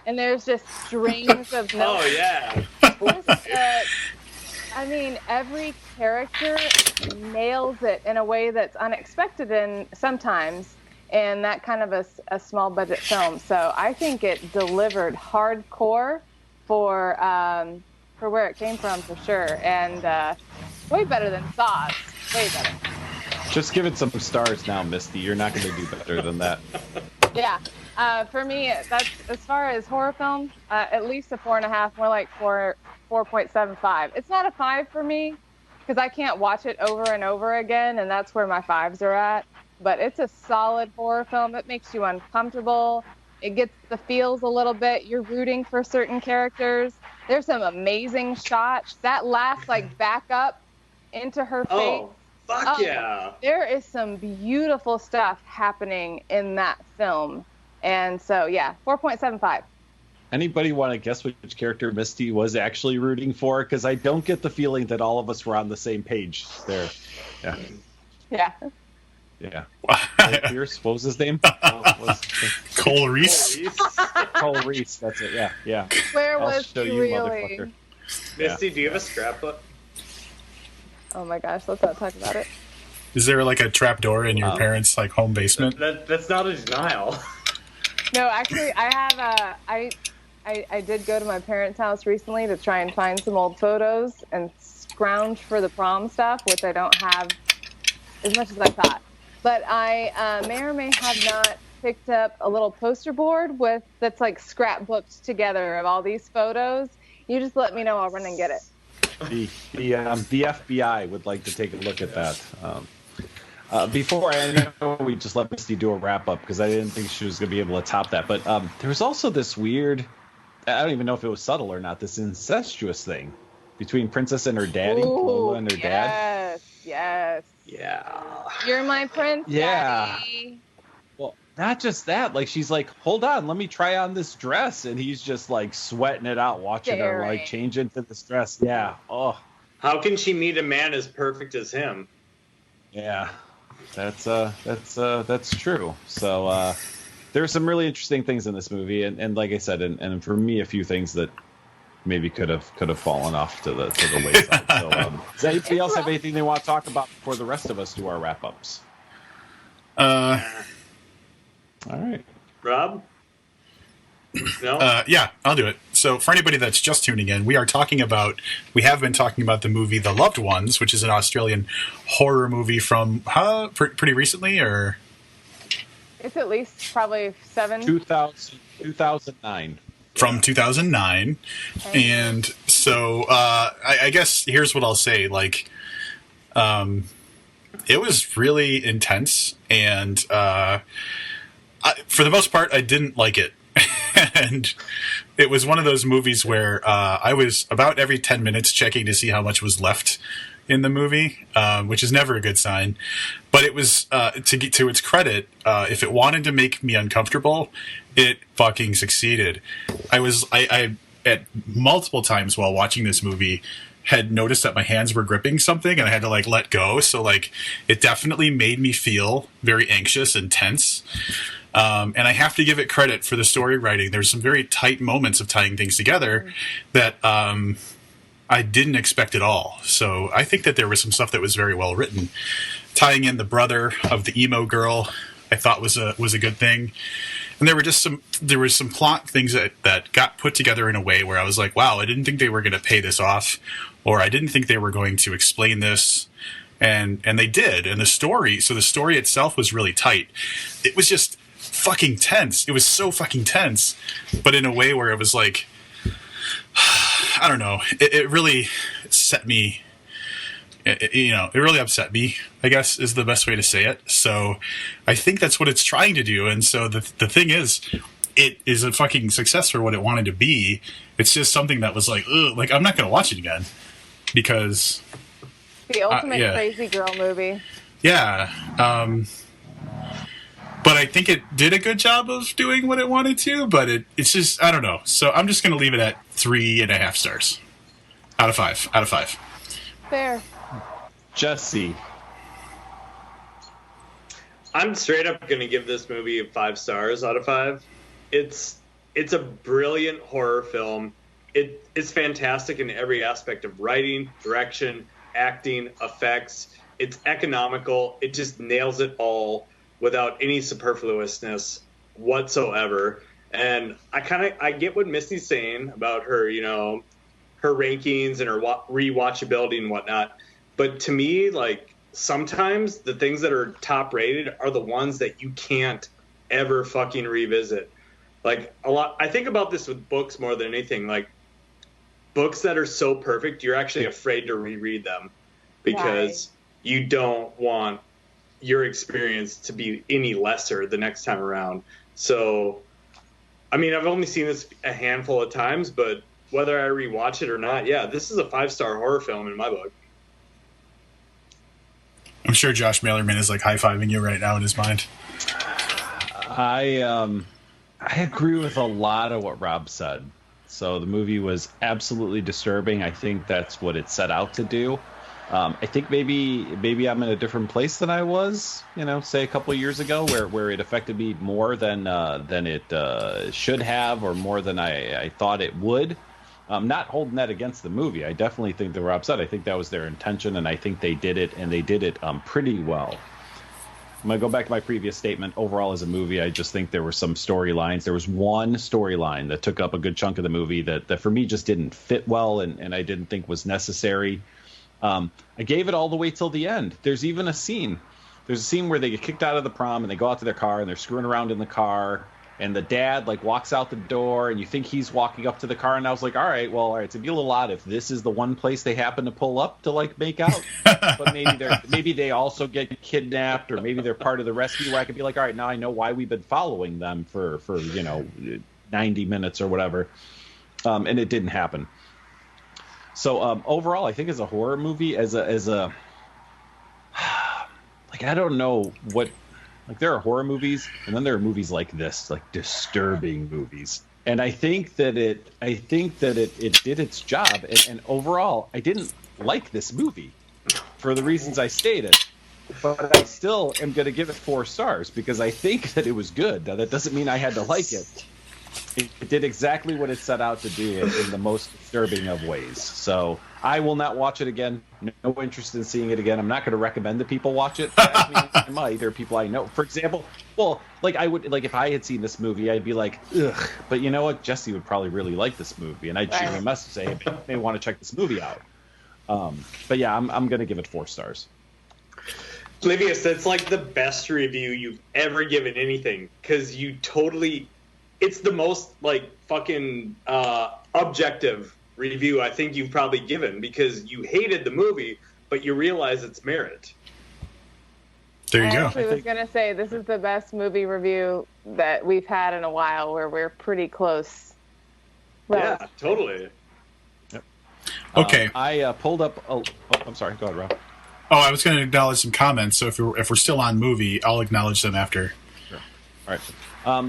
and there's just strings of milk. Oh, yeah. I mean, every character nails it in a way that's unexpected and sometimes in that kind of a small budget film. So I think it delivered hardcore for where it came from, for sure, and way better than Saw. Way better. Just give it some stars now, Misty. You're not going to do better than that. Yeah. For me, that's, as far as horror film, at least a 4.5, more like 4.75. It's not a 5 for me because I can't watch it over and over again, and that's where my 5s are at. But it's a solid horror film. It makes you uncomfortable. It gets the feels a little bit. You're rooting for certain characters. There's some amazing shots. That last, back up into her face. Oh, fuck yeah. There is some beautiful stuff happening in that film. And so, yeah, 4.75. Anybody want to guess which character Misty was actually rooting for? Because I don't get the feeling that all of us were on the same page there. Yeah. Yeah. Yeah. Cole Pierce, what was his name? Cole Reese. Cole Reese, that's it. Yeah, yeah. Where I'll was show he you, really? motherfucker. Misty, do you have a scrapbook? Oh my gosh, let's not talk about it. Is there like a trap door in your parents' like home basement? That's not a denial. No, actually, I have I did go to my parents' house recently to try and find some old photos and scrounge for the prom stuff, which I don't have as much as I thought. But I may or may have not picked up a little poster board that's like scrapbooked together of all these photos. You just let me know. I'll run and get it. The FBI would like to take a look at that. Before, I know we just let Misty do a wrap up because I didn't think she was going to be able to top that. But there was also this weird, I don't even know if it was subtle or not, this incestuous thing between Princess and her daddy, Lola and her dad. Yes. Yeah. You're my prince, Yeah. Daddy. Well, not just that. Like, she's like, hold on, let me try on this dress. And he's just like sweating it out, watching her like change into this dress. Yeah. Oh. How can she meet a man as perfect as him? Yeah. That's true. So there's some really interesting things in this movie, and like I said, and for me, a few things that maybe could have fallen off to the wayside. So, does anybody else have anything they want to talk about before the rest of us do our wrap ups? Uh, All right, Rob? No? Yeah, I'll do it. So for anybody that's just tuning in, we have been talking about the movie The Loved Ones, which is an Australian horror movie from pretty recently, or? It's at least probably 2009. From 2009. Okay. And so I guess here's what I'll say. Like, it was really intense, and for the most part, I didn't like it. And it was one of those movies where I was about every 10 minutes checking to see how much was left in the movie, which is never a good sign. But it was, to its credit, if it wanted to make me uncomfortable, it fucking succeeded. I at multiple times while watching this movie had noticed that my hands were gripping something and I had to like let go. So like it definitely made me feel very anxious and tense. And I have to give it credit for the story writing. There's some very tight moments of tying things together that I didn't expect at all. So I think that there was some stuff that was very well written. Tying in the brother of the emo girl, I thought was a good thing. And there were some plot things that got put together in a way where I was like, wow, I didn't think they were going to pay this off, or I didn't think they were going to explain this. And they did. And the story itself was really tight. It was just fucking tense. It was so fucking tense, but in a way where it was like, I don't know. It really set me, it really upset me, I guess is the best way to say it. So I think that's what it's trying to do. And so the thing is, it is a fucking success for what it wanted to be. It's just something that was like, ugh, like I'm not going to watch it again because The ultimate crazy girl movie. Yeah. But I think it did a good job of doing what it wanted to, but it's just, I don't know. So I'm just going to leave it at 3.5 stars out of 5. Fair. Jesse. I'm straight up going to give this movie 5 stars out of 5. It's a brilliant horror film. It is fantastic in every aspect of writing, direction, acting, effects. It's economical. It just nails it all without any superfluousness whatsoever. And I get what Misty's saying about her, her rankings and her rewatchability and whatnot. But to me, like, sometimes the things that are top rated are the ones that you can't ever fucking revisit. Like, I think about this with books more than anything. Like, books that are so perfect, you're actually afraid to reread them because you don't want your experience to be any lesser the next time around. So, I mean, I've only seen this a handful of times, but whether I rewatch it or not, this is a 5-star horror film in my book. I'm sure Josh Malerman is like high-fiving you right now in his mind. I I agree with a lot of what Rob said. So the movie was absolutely disturbing. I think that's what it set out to do. I think maybe I'm in a different place than I was, say a couple of years ago, where it affected me more than it should have, or more than I thought it would. Not holding that against the movie. I definitely think they were upset. I think that was their intention, and I think they did it, and they did it pretty well. I'm going to go back to my previous statement. Overall, as a movie, I just think there were some storylines. There was one storyline that took up a good chunk of the movie that for me just didn't fit well, and I didn't think was necessary. I gave it all the way till the end. There's even a scene. There's a scene where they get kicked out of the prom, and they go out to their car, and they're screwing around in the car, and the dad walks out the door, and you think he's walking up to the car, and I was like, all right, so it'd be a little odd if this is the one place they happen to pull up to make out. But maybe they also get kidnapped, or maybe they're part of the rescue, where I could be like, all right, now I know why we've been following them for 90 minutes or whatever. And it didn't happen. So overall, I think as a horror movie, as a I don't know what. There are horror movies, and then there are movies like this, disturbing movies. And I think that it did its job. And overall, I didn't like this movie for the reasons I stated. But I still am going to give it 4 stars because I think that it was good. Now, that doesn't mean I had to like it. It did exactly what it set out to do in the most disturbing of ways. So I will not watch it again. No interest in seeing it again. I'm not going to recommend that people watch it. I might, or people I know. For example, I would if I had seen this movie, I'd be like, ugh. But you know what? Jesse would probably really like this movie, and I'd shoot him a message saying, "I may want to check this movie out." But yeah, I'm going to give it 4 stars. Livius, that's the best review you've ever given anything, because you totally. It's the most fucking objective review I think you've probably given, because you hated the movie, but you realize its merit. There you go. I actually was going to say this is the best movie review that we've had in a while, where we're pretty close. Yeah, totally. Yep. Okay. I pulled up. I'm sorry. Go ahead, Rob. Oh, I was going to acknowledge some comments. So if we're still on movie, I'll acknowledge them after. Sure. All right.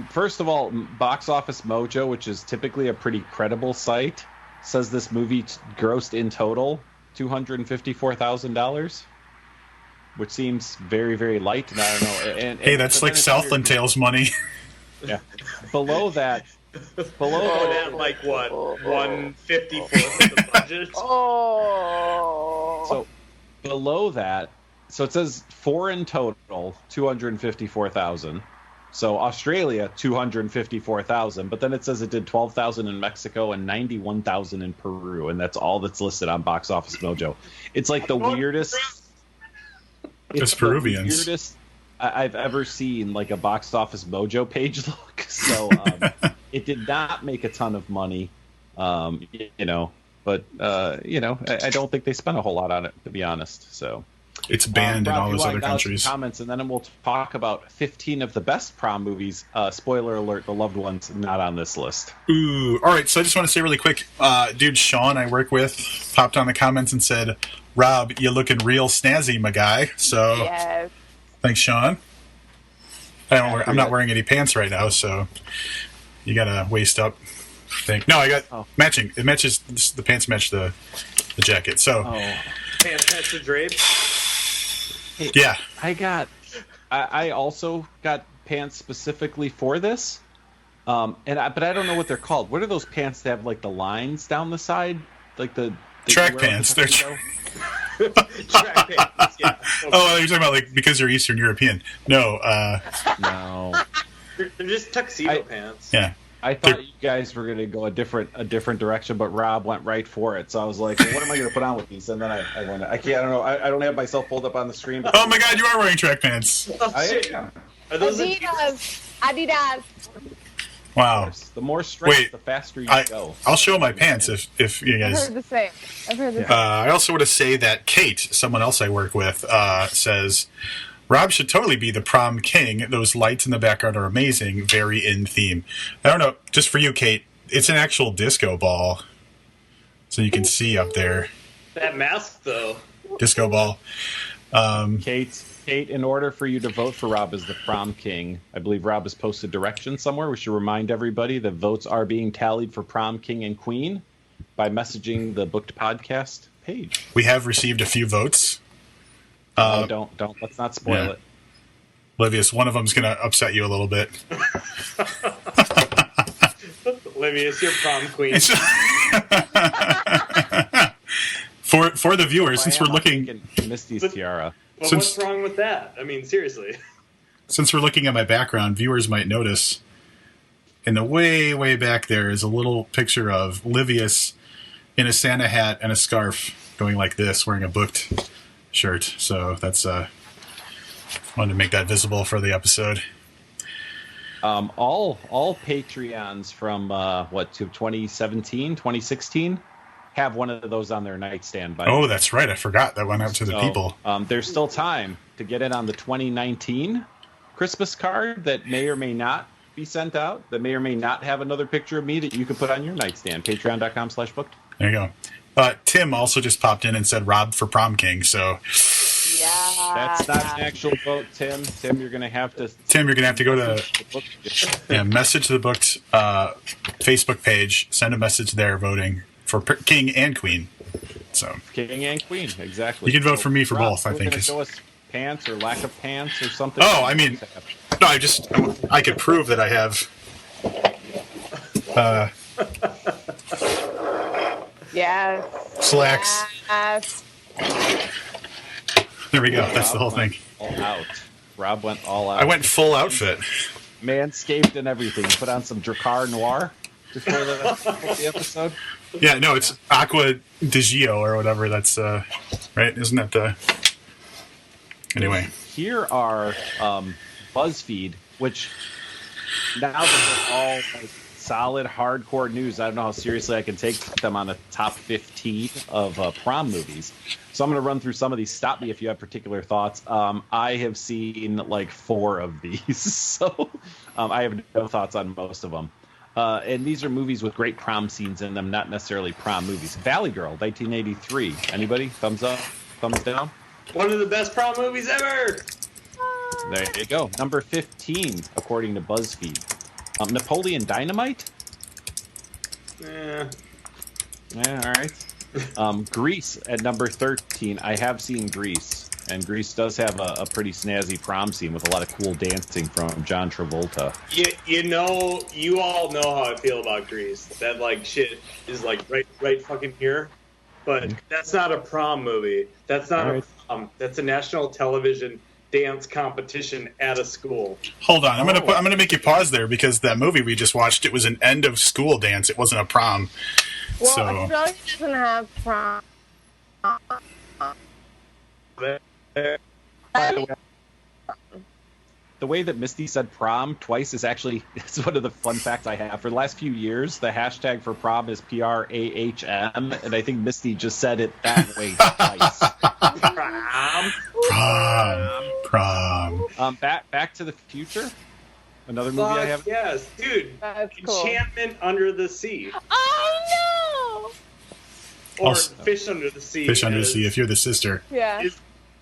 First of all, Box Office Mojo, which is typically a pretty credible site, says this movie grossed in total $254,000, which seems very, very light. And I don't know. Hey, that's like Southland Tales money. Yeah. Below that. That what? 1/54 of the budget. So below that, so it says foreign total 254,000. So Australia, 254,000, but then it says it did 12,000 in Mexico and 91,000 in Peru, and that's all that's listed on Box Office Mojo. It's the weirdest. It's Peruvians. The weirdest I've ever seen a Box Office Mojo page look. So it did not make a ton of money, but I don't think they spent a whole lot on it, to be honest. So. It's banned in all those other countries. Comments, and then we'll talk about 15 of the best prom movies. Spoiler alert: The Loved Ones not on this list. Ooh, all right. So I just want to say really quick, dude, Sean, I work with, popped on the comments and said, "Rob, you looking real snazzy, my guy." So, yes. Thanks, Sean. I'm not wearing any pants right now, so you gotta waist up thing. No, I got matching. It matches. The pants match the jacket. So pants match the drapes. Hey, yeah, I also got pants specifically for this, but I don't know what they're called. What are those pants that have the lines down the side, the track pants? They're track pants. Yeah. Okay. Oh, you're talking about because you're Eastern European? No, no, they're just tuxedo pants. Yeah. I thought you guys were going to go a different direction, but Rob went right for it. So I was like, well, what am I going to put on with these? And then I went, I can't, I don't know. I don't have myself pulled up on the screen. Oh my God, you are wearing track pants. Yeah. Are those Adidas. Wow. The more strength, the faster you go. I'll show my pants if you guys. I've heard the same. I also want to say that Kate, someone else I work with, says, Rob should totally be the prom king. Those lights in the background are amazing. Very in theme. I don't know. Just for you, Kate, it's an actual disco ball. So you can see up there. That mask, though. Disco ball. Kate, in order for you to vote for Rob as the prom king, I believe Rob has posted directions somewhere. We should remind everybody that votes are being tallied for prom king and queen by messaging the Booked Podcast page. We have received a few votes. Don't. Let's not spoil it. Livius, one of them's going to upset you a little bit. Livius, you're prom queen. For the viewers, since we're looking... Misty's tiara. Well, what's wrong with that? I mean, seriously. Since we're looking at my background, viewers might notice in the way, way back there is a little picture of Livius in a Santa hat and a scarf going like this, wearing a Booked shirt. So that's... wanted to make that visible for the episode. All Patreons from 2017, 2016 have one of those on their nightstand. Oh, that's right. I forgot that went out to the people. There's still time to get in on the 2019 Christmas card that may or may not be sent out. That may or may not have another picture of me that you can put on your nightstand. Patreon.com/booked. There you go. Tim also just popped in and said Rob for prom king. So. Yeah. That's not an actual vote, Tim. Tim, you're going to have to... Tim, you're going to have to go to... message the Booked Facebook page. Send a message there voting for king and queen. So king and queen, exactly. You can vote for me for both, I think. Show us pants or lack of pants or something? Oh, I mean... No, I could prove that I have... Yes. Slacks. Yes. There we go. That's the whole thing. All out. Rob went all out. I went full outfit. Manscaped and everything. Put on some Drakkar Noir before the episode. Yeah, no, it's Aqua di Gio or whatever. That's right. Isn't that the? Anyway, here are BuzzFeed, which now that they're all like solid hardcore news, I don't know how seriously I can take them on the top 15 of prom movies. So I'm going to run through some of these. Stop me if you have particular thoughts. I have seen like 4 of these, so I have no thoughts on most of them. And these are movies with great prom scenes in them, not necessarily prom movies. Valley Girl, 1983. Anybody? Thumbs up? Thumbs down? One of the best prom movies ever! There you go. Number 15, according to BuzzFeed. Napoleon Dynamite? Yeah, all right. Grease at number 13. I have seen Grease, and Grease does have a pretty snazzy prom scene with a lot of cool dancing from John Travolta. You all know how I feel about Grease. That like shit is like right fucking here. But that's not a prom movie. That's not a prom. That's a national television dance competition at a school. Hold on, I'm gonna make you pause there because that movie we just watched, it was an end of school dance. It wasn't a prom. Well, So Australia doesn't have prom. By the way, the way that Misty said prom twice is actually it's one of the fun facts I have. For the last few years, the hashtag for prom is PRAHM, and I think Misty just said it that way twice. Prom. Back to the Future. Another movie I have. Yes, dude. That's cool. Enchantment Under the Sea. Oh no! Or Also, Fish Under the Sea. Fish Under the Sea, if you're the sister. Yeah.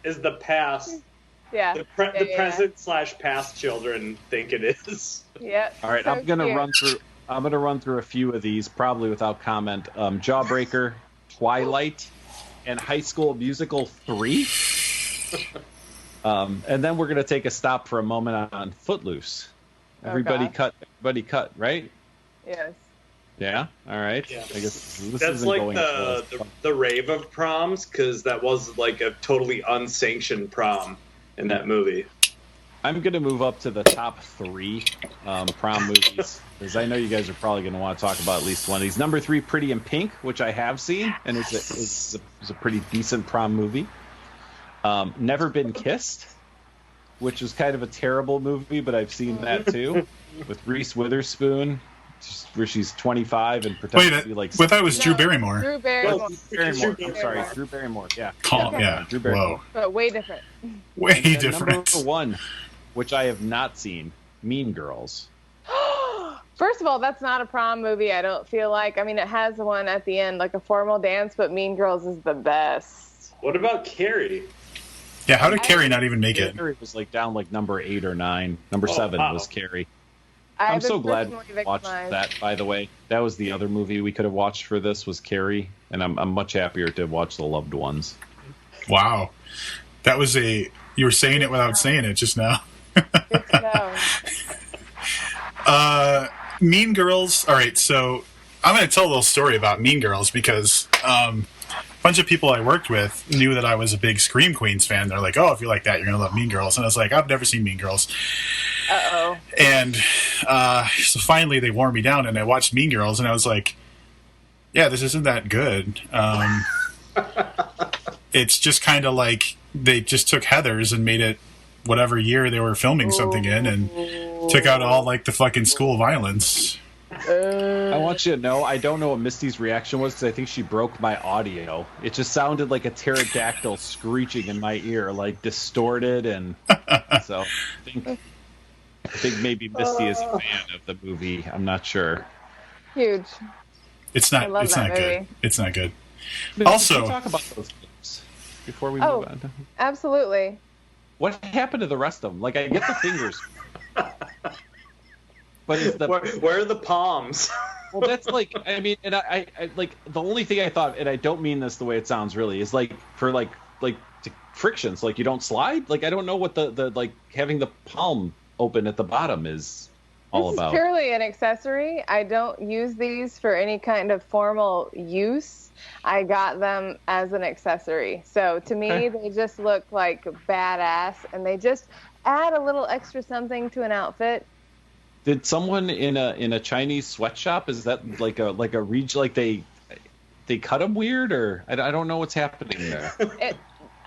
Is the past. Yeah. The present/past children think it is. Yeah. All right, so I'm gonna cute. run through a few of these, probably without comment. Jawbreaker, Twilight, and High School Musical 3. And then we're gonna take a stop for a moment on Footloose. Everybody cut, right? Yes. Yeah. All right. Yeah. I guess this That's isn't like going the rave of proms, because that was like a totally unsanctioned prom in that movie. I'm going to move up to the top 3 prom movies, because I know you guys are probably going to want to talk about at least one of these. Number 3, Pretty in Pink, which I have seen, and it's a pretty decent prom movie. Never Been Kissed, which is kind of a terrible movie, but I've seen that too, with Reese Witherspoon, where she's 25 and pretends to be like... I thought it was Drew Barrymore. Drew Barrymore. I'm sorry, Drew Barrymore. Yeah. Drew Barrymore. Whoa. But way different. Way different. Number 1, which I have not seen, Mean Girls. First of all, that's not a prom movie, I don't feel like. I mean, it has one at the end, like a formal dance, but Mean Girls is the best. What about Carrie? Yeah, how did Carrie not even make it? Carrie was like down like number 8 or 9. Number 7 wow. was Carrie. I've I'm been so glad personally we watched victimized. that, by the way. That was the other movie we could have watched for this was Carrie, and I'm much happier to watch The Loved Ones. Wow. That was you were saying it without saying it just now. Good to know. Mean Girls. All right, so I'm going to tell a little story about Mean Girls because a bunch of people I worked with knew that I was a big Scream Queens fan. They're like, oh, if you like that, you're going to love Mean Girls. And I was like, I've never seen Mean Girls. Uh-oh. And so finally they wore me down and I watched Mean Girls and I was like, yeah, this isn't that good. It's just kind of like they just took Heathers and made it whatever year they were filming something in and took out all like the fucking school violence. I want you to know, I don't know what Misty's reaction was because I think she broke my audio. It just sounded like a pterodactyl screeching in my ear, like distorted, and so I think maybe Misty is a fan of the movie. I'm not sure. Huge. It's I not. love It's that not good. movie. It's not good. Misty, Also- can we talk about those clips before we move on. Absolutely. What happened to the rest of them? Like, I get the fingers, but it's the Where are the palms? well, that's like, I mean, and I like the only thing I thought, and I don't mean this the way it sounds really, is like for like frictions, like you don't slide. Like I don't know what the like having the palm open at the bottom is all This about. is purely an accessory. I don't use these for any kind of formal use. I got them as an accessory. So to me, Okay. they just look like badass, and they just add a little extra something to an outfit. Did someone in a Chinese sweatshop? Is that like a like they cut them weird, or I don't know what's happening there.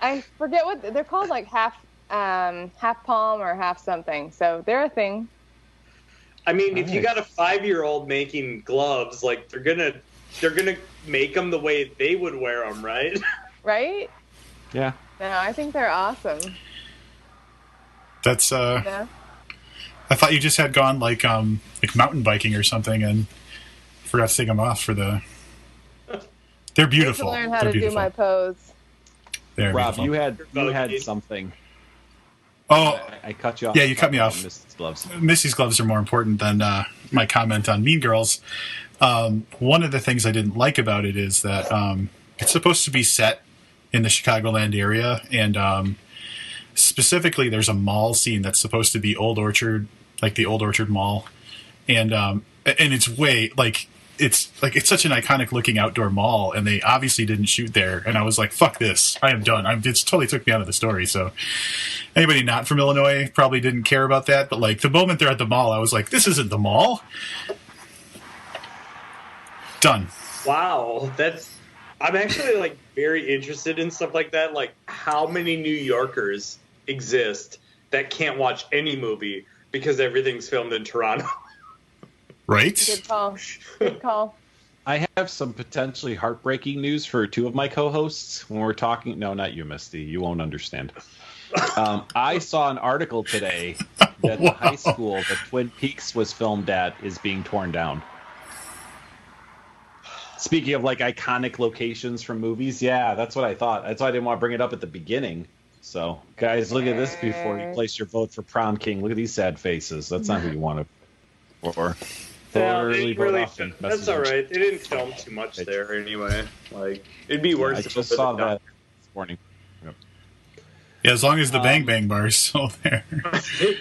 I forget what they're called, like half palm or half something. So they're a thing. I mean, if you Nice. got a 5-year-old making gloves, like they're gonna make them the way they would wear them, right? Right? Yeah. No, I think they're awesome. That's. Yeah. I thought you just had gone like mountain biking or something and forgot to take them off for the. They're To beautiful. learn how They're to do beautiful. my pose. They're Rob, beautiful. you had something. Oh, I cut you off. Yeah, you cut me off. Misty's gloves. Missy's gloves are more important than my comment on Mean Girls. One of the things I didn't like about it is that it's supposed to be set in the Chicagoland area, and specifically, there's a mall scene that's supposed to be Old Orchard, like the Old Orchard Mall, and it's way it's such an iconic looking outdoor mall, and they obviously didn't shoot there. And I was like, "Fuck this! I am done." It's totally took me out of the story. So anybody not from Illinois probably didn't care about that. But like the moment they're at the mall, I was like, "This isn't the mall." Done. Wow, I'm actually like very interested in stuff like that. Like, how many New Yorkers exist that can't watch any movie because everything's filmed in Toronto? Right? Good call. Good call. I have some potentially heartbreaking news for two of my co-hosts when we're talking. No, not you, Misty. You won't understand. I saw an article today that the high school that Twin Peaks was filmed at is being torn down. Speaking of like iconic locations from movies, yeah, that's what I thought. That's why I didn't want to bring it up at the beginning. So, guys, look at this before you place your vote for Prom King. Look at these sad faces. That's not who you want to. Or Yeah, early vote really, often. that's all right. They didn't film too much there anyway. Like, it'd be worse. I if it just was saw a that this morning. Yep. Yeah, as long as the Bang Bang Bar is still there.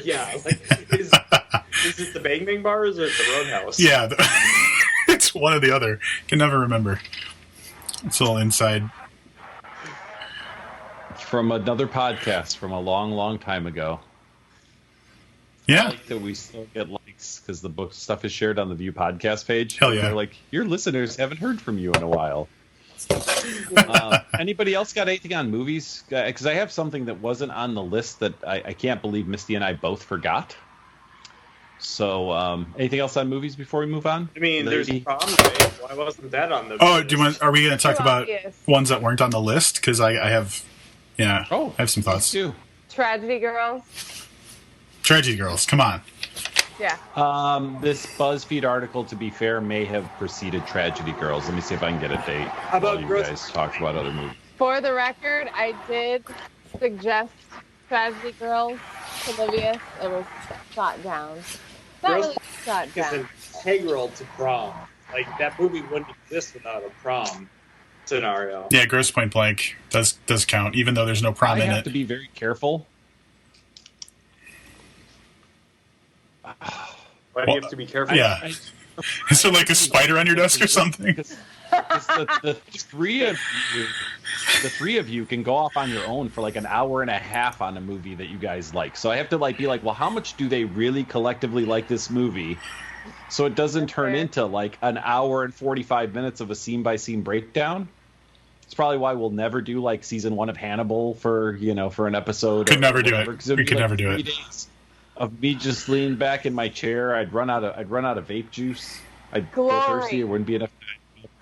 Yeah, like, is it the Bang Bang Bar or is it the Roadhouse? Yeah, it's one or the other. Can never remember. It's all inside. From another podcast from a long, long time ago. I Yeah. like that we still get likes because the book stuff is shared on the View podcast page. Hell yeah. They're like, your listeners haven't heard from you in a while. Anybody else got anything on movies? Because I have something that wasn't on the list that I can't believe Misty and I both forgot. So, anything else on movies before we move on? I mean, Lady? there's Prom Day. Why wasn't that on the? Oh, are we going to talk Too about obvious. ones that weren't on the list? Because I have, yeah, Oh, I have some thoughts. too. Tragedy Girls. Tragedy Girls, come on. Yeah. This BuzzFeed article, to be fair, may have preceded Tragedy Girls. Let me see if I can get a date. How about while you Gross- guys talk about other movies. For the record, I did suggest Tragedy Girls to Livius, it was shot down. Not Girls really shot is down. integral to Prom. Like, that movie wouldn't exist without a prom scenario. Yeah, Gross Point Blank does count, even though there's no prom I in have it. to be very careful. Why do you have to be careful? Yeah. Is there like a spider on your desk or something? Because the three of you can go off on your own for like an hour and a half on a movie that you guys like. So I have to like be like, well, how much do they really collectively like this movie? So it doesn't turn into like an hour and 45 minutes of a scene by scene breakdown. It's probably why we'll never do like season 1 of Hannibal for an episode. Could never do it. We could like never do 3 it. days of me just leaning back in my chair. I'd run out of vape juice. I'd Glory. go thirsty. It wouldn't be enough.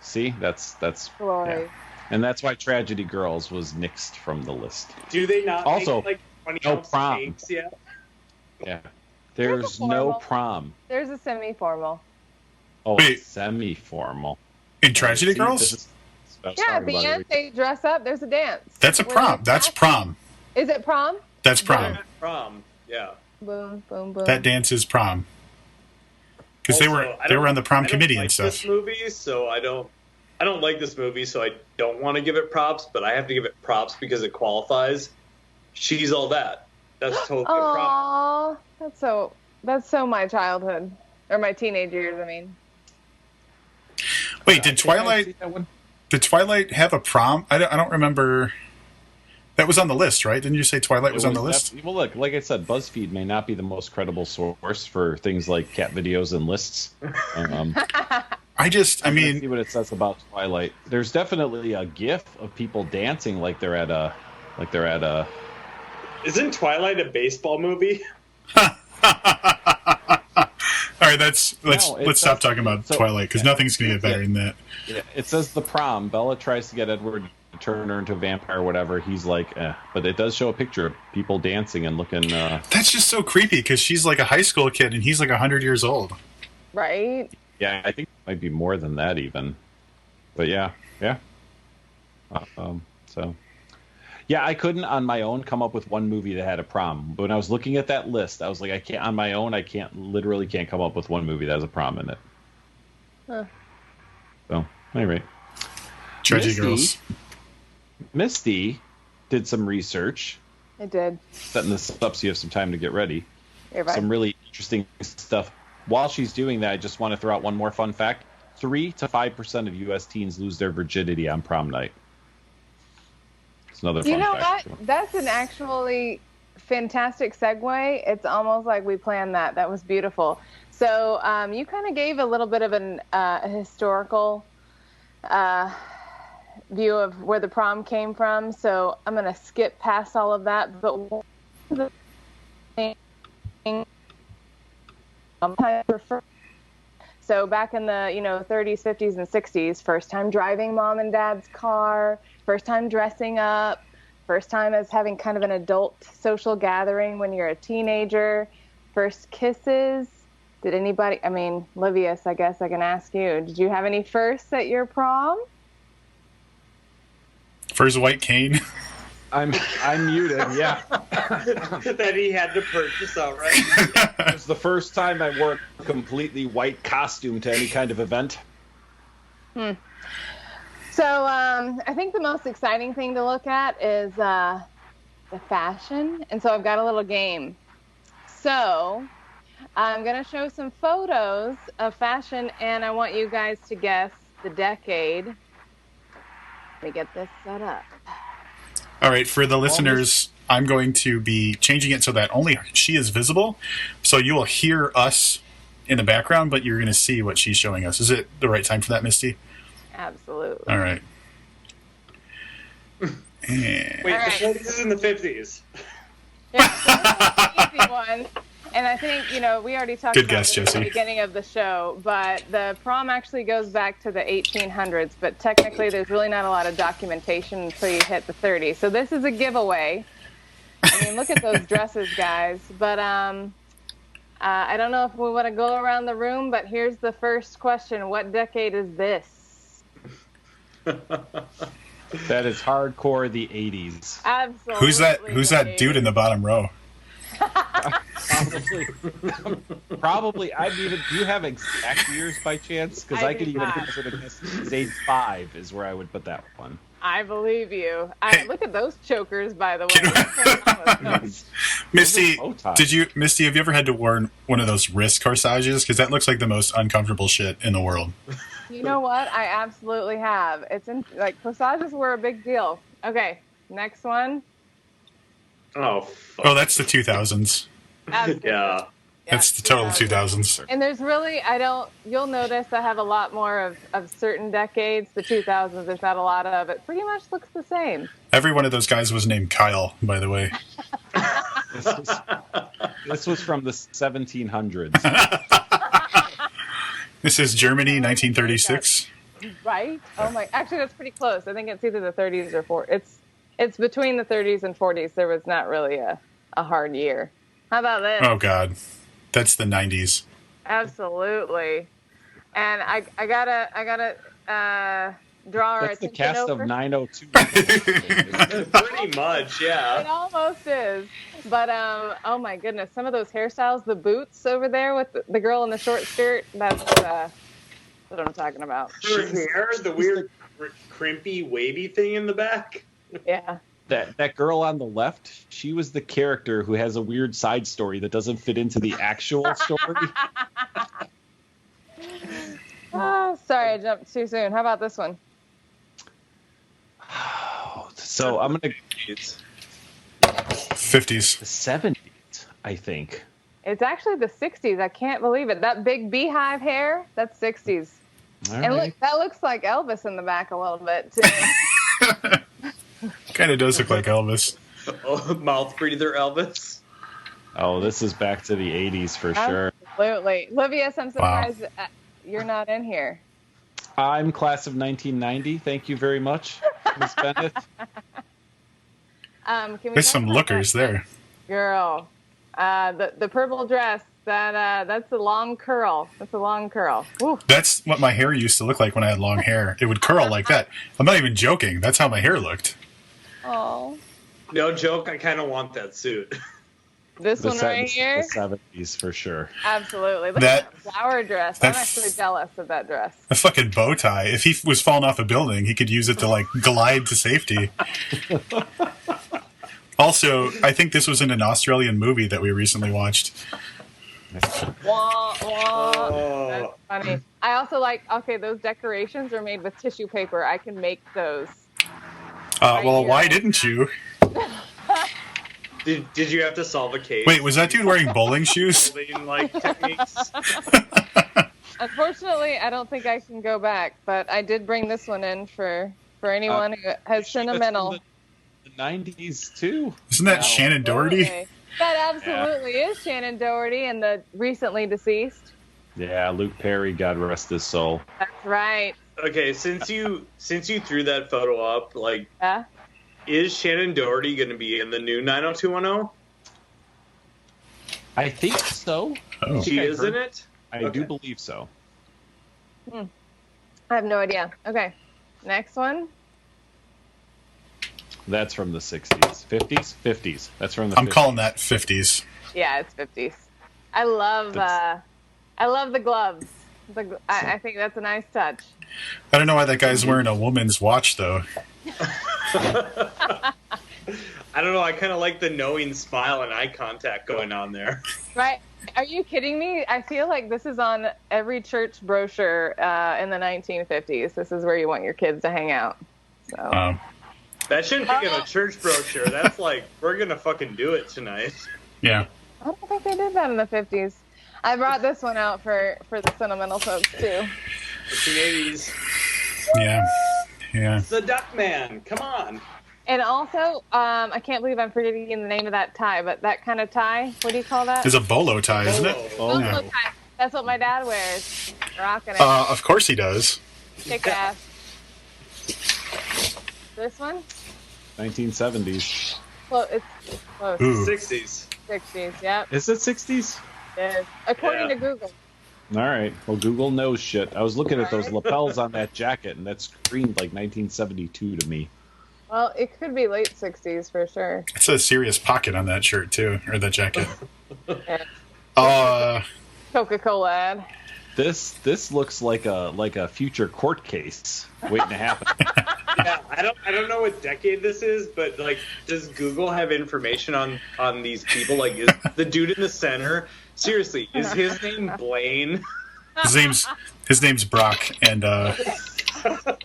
See, that's Glory. yeah. And that's why Tragedy Girls was nixed from the list. Do they not Also, make, like, 20 no ounce prom. cakes yet? Yeah, There's there's a no formal. prom. There's a semi-formal. Oh, Wait. semi-formal. In Tragedy See, Girls? this is- I was Yeah, at talking the about end it. they dress up. There's a dance. That's a Where prom. they- That's prom. Is it prom? That's prom. Prom, yeah. Boom, boom, boom. That dance is prom. Because they Also, I were don't- on the prom I don't committee like and stuff. This movie, so I don't like this movie, so I don't want to give it props, but I have to give it props because it qualifies. She's All That. That's totally a prop. Aww, that's so my childhood or my teenage years. I mean, Wait, I did think I've Twilight seen that one. did Twilight have a prom? I don't remember. That was on the list, right? Didn't you say Twilight was on the list? Well, look, like I said, BuzzFeed may not be the most credible source for things like cat videos and lists. I Let's see mean, what it says about Twilight. There's definitely a GIF of people dancing like they're at a. Isn't Twilight a baseball movie? all right. Let's it stop says- talking about so- Twilight because yeah. nothing's gonna get better than that. Yeah, it says the prom. Bella tries to get Edward to turn her into a vampire or whatever. He's like, but it does show a picture of people dancing and looking. That's just so creepy because she's like a high school kid and he's like 100 years old. right? Yeah, I think it might be more than that even. But yeah. So, yeah, I couldn't on my own come up with one movie that had a prom. But when I was looking at that list, I was like, I can't on my own. I literally can't come up with one movie that has a prom in it. Huh. So, anyway, Tragedy Misty. Girls. Misty did some research, It did. setting this up so you have some time to get ready. You're right. Some really interesting stuff. While she's doing that, I just want to throw out one more fun fact. 3 to 5% of U.S. teens lose their virginity on prom night. It's another fun You know fact. what? That's an actually fantastic segue. It's almost like we planned that. That was beautiful. So you kind of gave a little bit of a historical view of where the prom came from. So I'm going to skip past all of that. But one of the things I prefer. So back in the 30s, 50s, and 60s, first time driving mom and dad's car, first time dressing up, first time as having kind of an adult social gathering when you're a teenager, first kisses. Did anybody? I mean, Livius, I guess I can ask you. Did you have any firsts at your prom? First white cane. I'm muted, yeah. That he had to purchase outright. It was the first time I wore a completely white costume to any kind of event. So I think the most exciting thing to look at is the fashion. And so I've got a little game. So I'm going to show some photos of fashion, and I want you guys to guess the decade. Let me get this set up. All right, for the listeners, I'm going to be changing it so that only she is visible. So you will hear us in the background, but you're going to see what she's showing us. Is it the right time for that, Misty? Absolutely. All right. And- Wait, All right. the 40s and the 50s. Yeah, that's an easy one. And I think, we already talked Good about guess, this at the Jesse. beginning of the show, but the prom actually goes back to the 1800s, but technically there's really not a lot of documentation until you hit the 30s. So this is a giveaway. I mean, look at those dresses, guys. But I don't know if we want to go around the room, but here's the first question. What decade is this? That is hardcore the 80s. Absolutely. Who's that dude in the bottom row? Probably. I mean, do you have exact years by chance? Because I could do even not. hazard a guess. Age 5 is where I would put that one. I believe you. Hey. Look at those chokers, by the way. What's going on with those? Misty, bow tie. Misty, have you ever had to wear one of those wrist corsages? Because that looks like the most uncomfortable shit in the world. You know what? I absolutely have. It's in like corsages were a big deal. Okay, next one. Oh, fuck. Oh, that's the 2000s. Absolutely. Yeah. That's the total 2000s. And there's really, you'll notice I have a lot more of certain decades. The 2000s, there's not a lot of it. Pretty much looks the same. Every one of those guys was named Kyle, by the way. This was from the 1700s. This is Germany, 1936. Right? Oh my, actually that's pretty close. I think it's either the 30s or 40s. It's between the 30s and 40s. There was not really a hard year. How about this? Oh, God. That's the 90s. Absolutely. And I gotta draw our That's the attention cast over. of 902. Pretty much, It yeah. almost is. But oh my goodness, some of those hairstyles, the boots over there with the girl in the short skirt, that's what I'm talking about. Her hair, the weird crimpy, wavy thing in the back. Yeah. That girl on the left, she was the character who has a weird side story that doesn't fit into the actual story. Oh, sorry, I jumped too soon. How about this one? So I'm gonna It's 50s. the 70s, I think. It's actually the 60s. I can't believe it. That big beehive hair, that's 60s. All And right. look, that looks like Elvis in the back a little bit, too. Kind of does look like Elvis. mouth breather Elvis. Oh, this is back to the 80s for sure. Absolutely. Livius, I'm surprised you're not in here. I'm class of 1990. Thank you very much, Miss Bennett. Can we There's talk some about lookers that there. girl? The purple dress. That's a long curl. That's a long curl. Woo. That's what my hair used to look like when I had long hair. It would curl like that. I'm not even joking. That's how my hair looked. Oh, No joke, I kind of want that suit. this one right here. The 70s for sure. Absolutely. Look That- at that flower dress. I'm that- actually jealous of that dress. A fucking bow tie. If he was falling off a building, he could use it to, like, glide to safety. Also, I think this was in an Australian movie that we recently watched. Wah, wah. Oh. That's funny. I also like, okay, those decorations are made with tissue paper. I can make those. Well, why didn't you? Did you have to solve a case? Wait, was that dude wearing bowling shoes? Building, like, techniques? Unfortunately, I don't think I can go back, but I did bring this one in for anyone who has sentimental. The 90s too. Isn't that Wow. Shannon Doherty? Absolutely. That absolutely is Shannon Doherty and the recently deceased. Yeah, Luke Perry, God rest his soul. That's right. Okay, since you threw that photo up, like, Yeah. is Shannon Doherty going to be in the new 90210? I think so. Oh. She I've is heard- in it? I Okay. do believe so. I have no idea. Okay. Next one. That's from the 60s. 50s? 50s. That's from the I'm 50s. calling that 50s. Yeah, it's 50s. I love the gloves. I think that's a nice touch. I don't know why that guy's wearing a woman's watch, though. I don't know. I kind of like the knowing smile and eye contact going on there. Right? Are you kidding me? I feel like this is on every church brochure in the 1950s. This is where you want your kids to hang out. So That shouldn't be in a church brochure. That's like, we're going to fucking do it tonight. Yeah. I don't think they did that in the 50s. I brought this one out for the sentimental folks too. 1980s. Yeah. Yeah. The Duckman. Come on. And also, I can't believe I'm forgetting the name of that tie, but that kind of tie, what do you call that? It's a bolo tie, isn't it? Oh, Bolo yeah. tie. That's what my dad wears. Rocking it. Of course he does. Kick ass. This one? 1970s. Well, it's close. Ooh. 60s. 60s, yep. Is it 60s? It is. According Yeah. to Google. All right. Well, Google knows shit. I was looking at those Right. lapels on that jacket, and that screamed like 1972 to me. Well, it could be late 60s for sure. It's a serious pocket on that shirt too, or that jacket. Yeah. Coca-Cola ad. This looks like a future court case waiting to happen. Yeah, I don't know what decade this is, but like, does Google have information on these people? Like, is the dude in the center, seriously, is his name Blaine? His name's Brock, and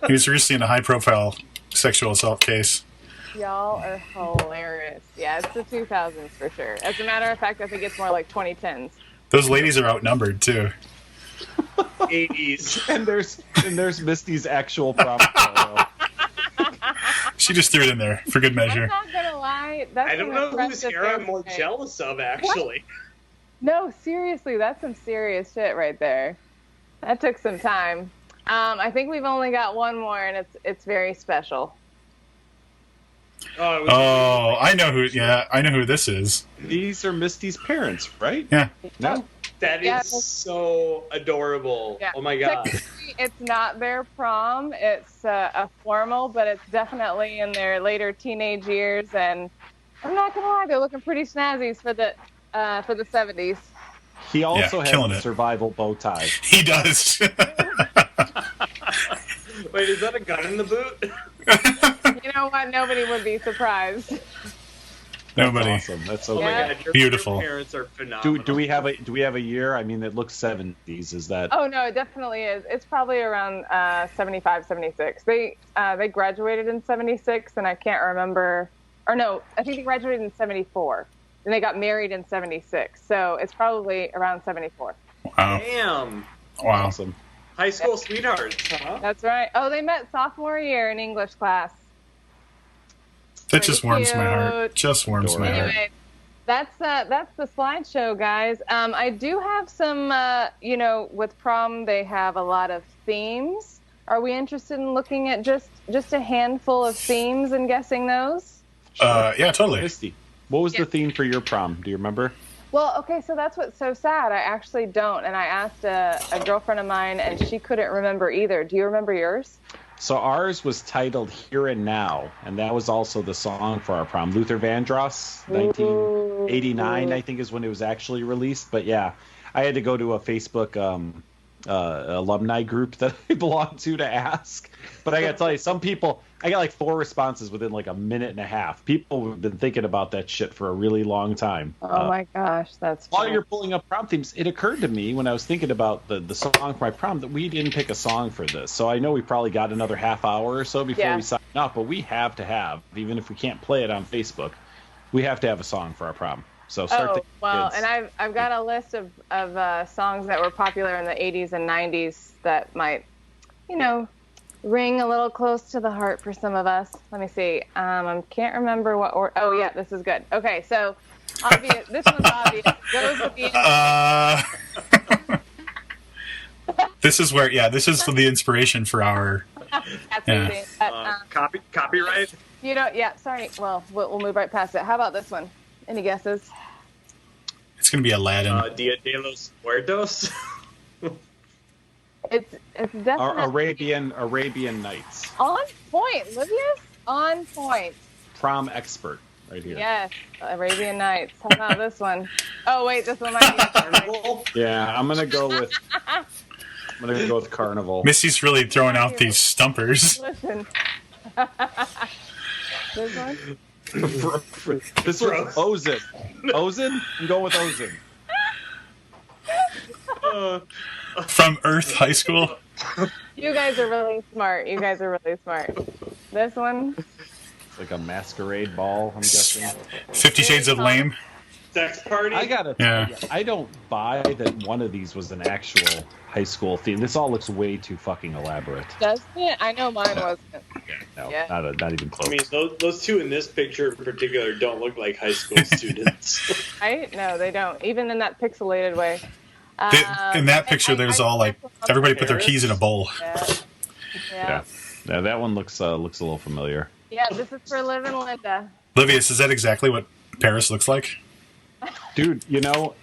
he was recently in a high-profile sexual assault case. Y'all are hilarious. Yeah, it's the 2000s for sure. As a matter of fact, I think it's more like 2010s. Those ladies are outnumbered too. 80s. and there's Misty's actual prom photo. She just threw it in there for good measure. I'm not gonna lie. That's I don't an know whose impressive hair I'm more hairspray. jealous of, actually. No, seriously, that's some serious shit right there. That took some time. I think we've only got one more, and it's very special. Oh, I know who. Yeah, I know who this is. These are Misty's parents, right? Yeah. No. that Yeah. is so adorable. Yeah. Oh my god. Technically, it's not their prom. It's a formal, but it's definitely in their later teenage years. And I'm not gonna lie, they're looking pretty snazzy for the 70s. He also Yeah, has killing a it. survival bow tie. He does. Wait, is that a gun in the boot? You know what? Nobody would be surprised. Nobody. Awesome. That's so Oh Yeah. my god, your Beautiful. parents are phenomenal. Do we have a year? I mean, it looks 70s. Is that? Oh no, it definitely is. It's probably around 75, 76. They graduated in 76, and I can't remember. Or no, I think they graduated in 74. Then they got married in 76. So it's probably around 74. Wow. Damn. Wow. Awesome. High school sweethearts, huh? That's right. Oh, they met sophomore year in English class. That just warms my heart. Cute. Just warms my heart. Anyway, that's the slideshow, guys. I do have some, with prom, they have a lot of themes. Are we interested in looking at just a handful of themes and guessing those? Yeah, totally. Misty, what was Yeah. the theme for your prom? Do you remember? Well, okay, so that's what's so sad. I actually don't, and I asked a girlfriend of mine, and she couldn't remember either. Do you remember yours? So ours was titled Here and Now, and that was also the song for our prom. Luther Vandross, 1989, I think is when it was actually released. But yeah, I had to go to a Facebook alumni group that I belong to ask. But I got to tell you, some people, I got like 4 responses within like a minute and a half. People have been thinking about that shit for a really long time. Oh my gosh, that's While funny. you're pulling up prom themes, it occurred to me when I was thinking about the song for my prom that we didn't pick a song for this. So I know we probably got another half hour or so before Yeah. we sign up, but we have to have, even if we can't play it on Facebook, we have to have a song for our prom. So start Oh, thinking, well, kids. and I've got a list of songs that were popular in the 80s and 90s that might, ring a little close to the heart for some of us. Let me see. I can't remember what oh, yeah, this is good. Okay, so obvious. This one's obvious. Goes with the This is where, this is the inspiration for our. That's Yeah. easy. But, Copyright? sorry. Well, we'll move right past it. How about this one? Any guesses? It's going to be Aladdin. Dia de los Muertos? It's definitely Arabian Nights. on point, Livius. On point. Prom expert right here. Yes, Arabian Nights. How about this one? Oh wait, this one might be. Carnival? Yeah, I'm gonna go with Carnival. Missy's really throwing out these stumpers. Listen. This one. This was Ozin. Ozin? I'm going with Ozin. From Earth High School. You guys are really smart. This one. It's like a masquerade ball, I'm guessing. 50 Shades of Lame. Sex party? I gotta tell you, I don't buy that one of these was an actual high school theme. This all looks way too fucking elaborate. Doesn't it? I know mine wasn't. No, Yeah. not even close. I mean, those two in this picture in particular don't look like high school students. Right? No, they don't. Even in that pixelated way. In that picture, there's all like everybody put their keys in a bowl. Yeah. Yeah, that one looks a little familiar. Yeah, this is for Liv and Linda. Livius, is that exactly what Paris looks like? Dude,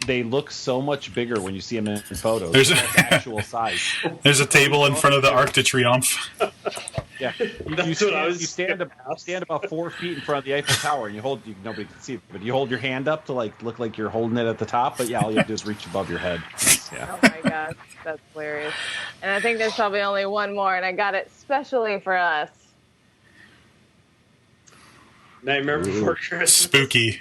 they look so much bigger when you see them in photos. There's They're like actual size. There's a table in front of the Arc de Triomphe. Yeah, That's what I was you stand about 4 feet in front of the Eiffel Tower, and nobody can see it, but you hold your hand up to like look like you're holding it at the top. But yeah, all you have to do is reach above your head. Yeah. Oh my gosh, that's hilarious. And I think there's probably only one more, and I got it specially for us. Nightmare Before Christmas. Spooky.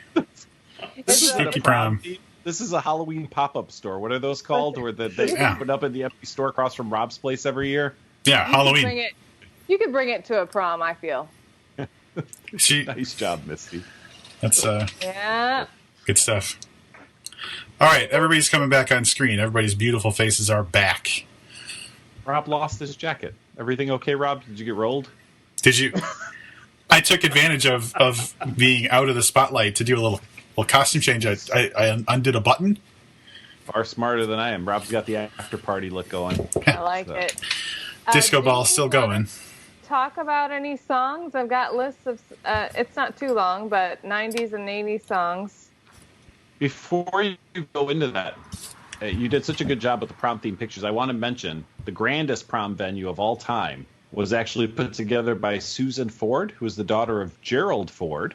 It's Spooky prom. This is a Halloween pop-up store. What are those called? Where they Yeah. open up in the empty store across from Rob's place every year. Yeah, You Halloween. could bring it to a prom, I feel. Nice job, Misty. That's Yeah. good stuff. All right, everybody's coming back on screen. Everybody's beautiful faces are back. Rob lost his jacket. Everything okay, Rob? Did you get rolled? Did you? I took advantage of being out of the spotlight to do a little costume change. I undid a button. Far smarter than I am. Rob's got the after party look going. I like So. it. Disco do ball you still wanna going. Talk about any songs? I've got lists of. It's not too long, but 90s and 80s songs. Before you go into that, you did such a good job with the prom theme pictures. I want to mention the grandest prom venue of all time was actually put together by Susan Ford, who was the daughter of Gerald Ford.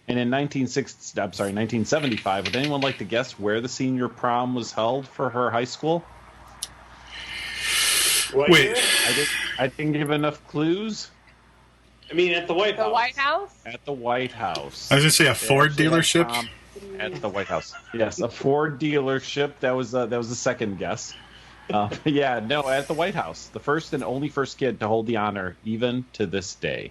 And in 1975, would anyone like to guess where the senior prom was held for her high school? What Wait. year? I didn't give enough clues. I mean, at the White House. The White House? At the White House. I was gonna say a They Ford actually had dealership. prom at the White House. Yes, a Ford dealership. That was the second guess. Yeah, no, at the White House. The first and only first kid to hold the honor, even to this day.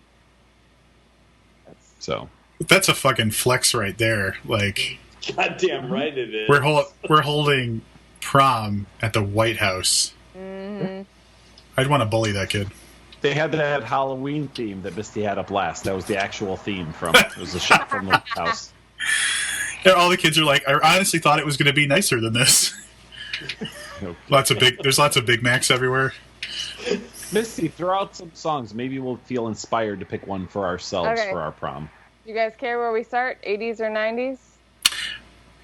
So That's a fucking flex right there. Like Goddamn right it is. we're holding prom at the White House. Mm-hmm. I'd want to bully that kid. they had that Halloween theme that Misty had up last. That was the actual theme from. It was a shot from the White House. And all the kids are like, I honestly thought it was going to be nicer than this. There's lots of Big Macs everywhere. Misty, throw out some songs. Maybe we'll feel inspired to pick one for ourselves Okay. for our prom. You guys care where we start? 80s or 90s?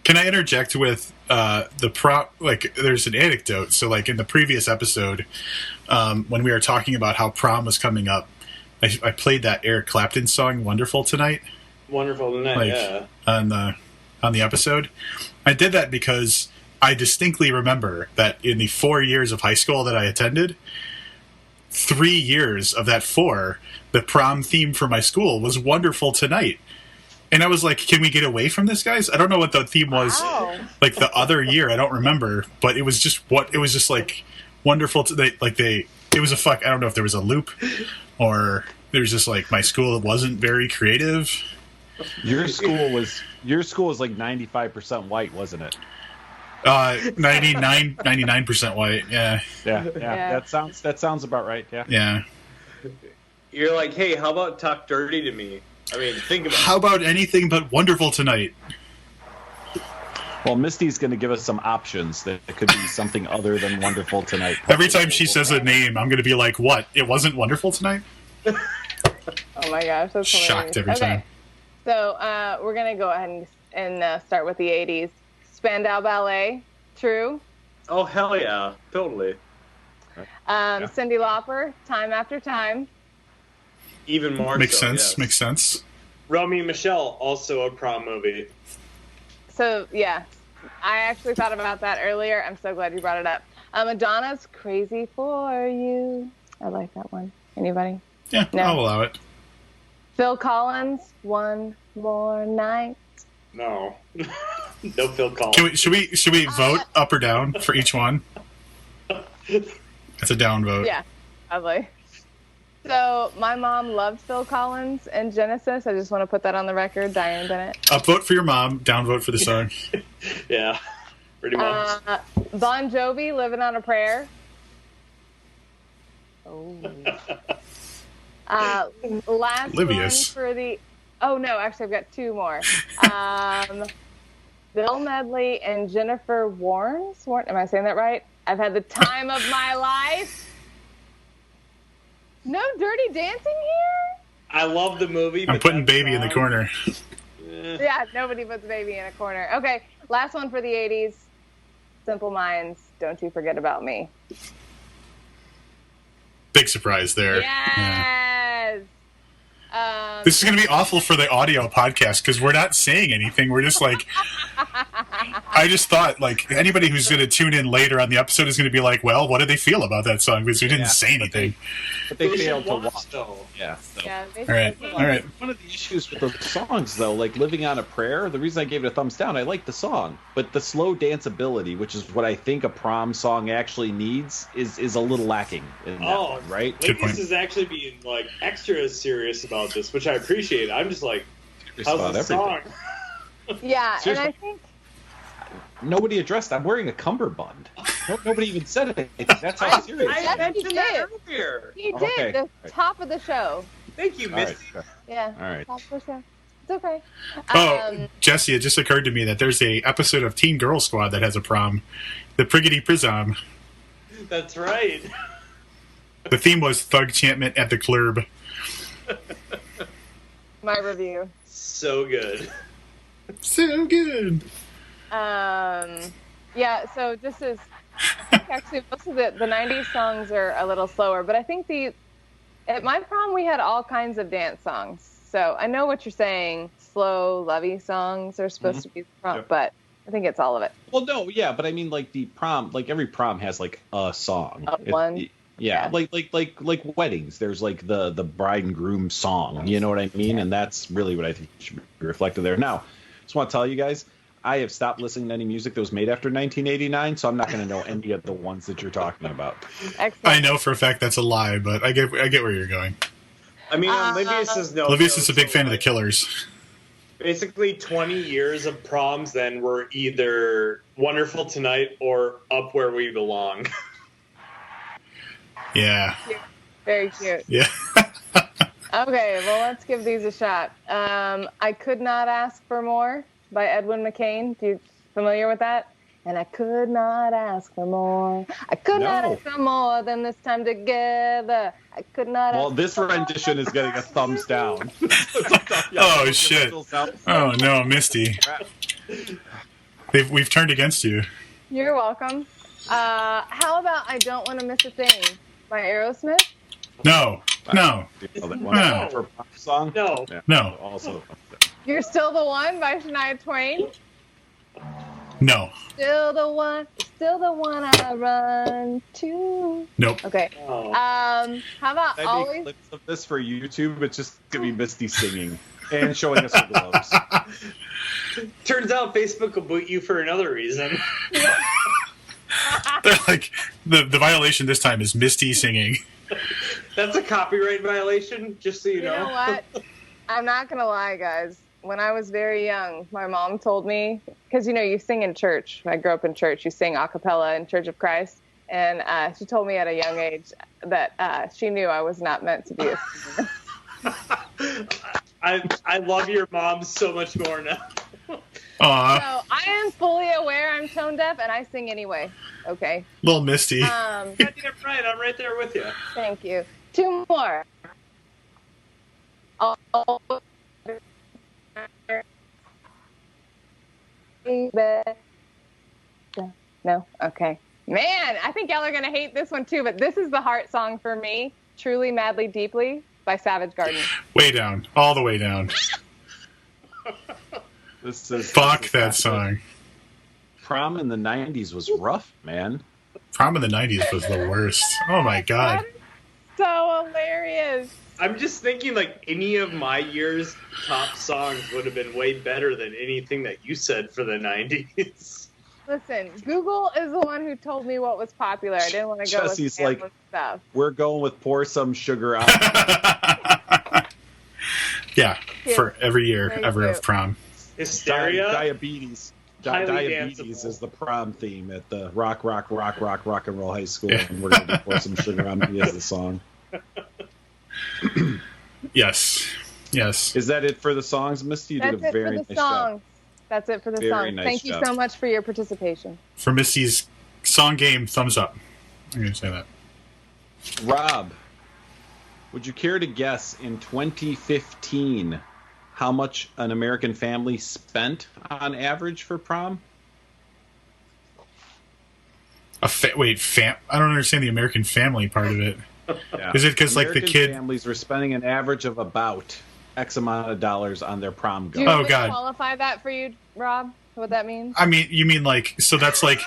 Can I interject with the prop? Like, there's an anecdote. So, like in the previous episode, when we were talking about how prom was coming up, I played that Eric Clapton song "Wonderful Tonight" Wonderful tonight, like yeah. on the episode. I did that because I distinctly remember that in the 4 years of high school that I attended, 3 years of that 4, the prom theme for my school was "Wonderful Tonight." And I was like, can we get away from this, guys? I don't know what the theme was Wow. like the other year. I don't remember, but it was just like wonderful. It was a fuck. I don't know if there was a loop or there was just like my school wasn't very creative. Your school was like 95% white, wasn't it? 99% white. Yeah. Yeah. That sounds about right. Yeah. Yeah. You're like, hey, how about talk dirty to me? I mean, think about How about anything but "Wonderful Tonight"? Well, Misty's going to give us some options that it could be something other than "Wonderful Tonight." Every time she says a name, I'm going to be like, what? It wasn't "Wonderful Tonight"? Oh my gosh, that's hilarious. Shocked every time. So we're going to go ahead and start with the 80s. Spandau Ballet, True. Oh, hell yeah. Totally. Cyndi Lauper, Time After Time. Even more Makes so, sense. yes. Makes sense. Romy and Michelle, also a prom movie. So, yeah, I actually thought about that earlier. I'm so glad you brought it up. Madonna's Crazy for You. I like that one. Anybody? Yeah, No. I'll allow it. Phil Collins, One More Night. No. No Phil Collins. Should we vote up or down for each one? That's a down vote. Yeah, probably. So, my mom loved Phil Collins and Genesis. I just want to put that on the record. Diane Bennett. Up vote for your mom, down vote for the song. Yeah, pretty much. Bon Jovi, Living on a Prayer. Oh. Last Oblivious. one for the... Oh, no, actually, I've got 2 more. Bill Medley and Jennifer Warnes. Am I saying that right? I've had the time of my life. No Dirty Dancing here? I love the movie. I'm but putting that Baby in the song- corner. Yeah, nobody puts Baby in a corner. Okay, last one for the 80s. Simple Minds, Don't You Forget About Me. Big surprise there. Yes! This is going to be awful for the audio podcast because we're not saying anything. We're just like, I just thought like anybody who's going to tune in later on the episode is going to be like, well, what do they feel about that song? Because we didn't say anything. But they failed to watch, watch. though. Yeah. So. Yeah, All right. One of the issues with those songs, though, like "Living on a Prayer," the reason I gave it a thumbs down, I like the song, but the slow danceability, which is what I think a prom song actually needs, is a little lacking in that one, right? Good point. Livius is actually being like extra serious about this, which I appreciate. I'm just like, how's About the song? Yeah, and Seriously. I think Nobody addressed. I'm wearing a cummerbund. Nobody even said anything. That's how serious. I Yes, mentioned he that did. earlier. he did Okay. the top of the show. Thank you, All right. Misty. Yeah. All right. Top of the show. It's okay. Oh, Jesse, it just occurred to me that there's a episode of Teen Girl Squad that has a prom. The Priggity Prism. That's right. The theme was Thug Chantment at the Club. My review. So good. So good. Yeah, so just as I think actually most of the 90s songs are a little slower, but I think at my prom we had all kinds of dance songs. So I know what you're saying. Slow, lovey songs are supposed to be the prom, Yep. but I think it's all of it. Well, no, yeah, but I mean, like the prom, like every prom has like a song. One? Yeah, Yeah. like weddings. There's like the bride and groom song. You know what I mean? And that's really what I think should be reflected there. Now, just want to tell you guys, I have stopped listening to any music that was made after 1989, so I'm not going to know any of the ones that you're talking about. Excellent. I know for a fact that's a lie, but I get where you're going. I mean, Livius is no. Livius is a big fan of the Killers. Basically, 20 years of proms then were either Wonderful Tonight or Up Where We Belong. Yeah. Very cute. Yeah. Okay, well, let's give these a shot. I Could Not Ask for More by Edwin McCain. Do you familiar with that? And I could not ask for more. I could not No. ask for more than this time together. I could not Well, ask this for more. rendition is getting a thumbs down. Oh, shit. Oh, no, Misty. We've turned against you. You're welcome. How about I Don't Want to Miss a Thing by Aerosmith? No. No. No. For a pop song? No. Yeah, No. Also. You're Still the One by Shania Twain? No. Still the one I run to. Nope. Okay. Oh. How about Can I make Always? clips of this for YouTube? It's just going to be Misty singing and showing us her gloves. Turns out Facebook will boot you for another reason. They're like, the violation this time is Misty singing. That's a copyright violation, just so you You know what? I'm not gonna lie, guys. When I was very young, my mom told me, because you sing in church. I grew up in church. You sing a cappella in Church of Christ, and she told me at a young age that she knew I was not meant to be a singer. I love your mom so much more now. Aw, So I am fully aware I'm tone deaf, and I sing anyway. Okay. little Misty. Goddamn right, I'm right there with you. Thank you. Two more. No? Okay. Man, I think y'all are going to hate this one too, but this is the heart song for me. Truly, Madly, Deeply by Savage Garden. Way down. All the way down. Fuck that song. Prom in the 90s was rough, man. Prom in the 90s was the worst. Oh my god. So hilarious. I'm just thinking, like, any of my year's top songs would have been way better than anything that you said for the 90s. Listen, Google is the one who told me what was popular. I didn't want to go Jesse's with like- like, stuff. We're going with pour some sugar on. Yeah, for every year Thank ever you. of prom. Hysteria? Diabetes. Highly Diabetes danceable. is the prom theme at the rock and roll high school, and we're going to pour some sugar on me as the song. Yes. Yes. Is that it for the songs, Misty? You That's did a it for very the nice job. songs. That's it for the Very songs. nice Thank you job. so much for your participation. For Misty's song game, thumbs up. I'm going to say that. Rob, would you care to guess in 2015 how much an American family spent on average for prom? I don't understand the American family part of it. Yeah. Is it because like the American kid? families were spending an average of about X amount of dollars on their prom Do you gown. want me God. to qualify that for you, Rob? What that means? I mean, you mean like so that's like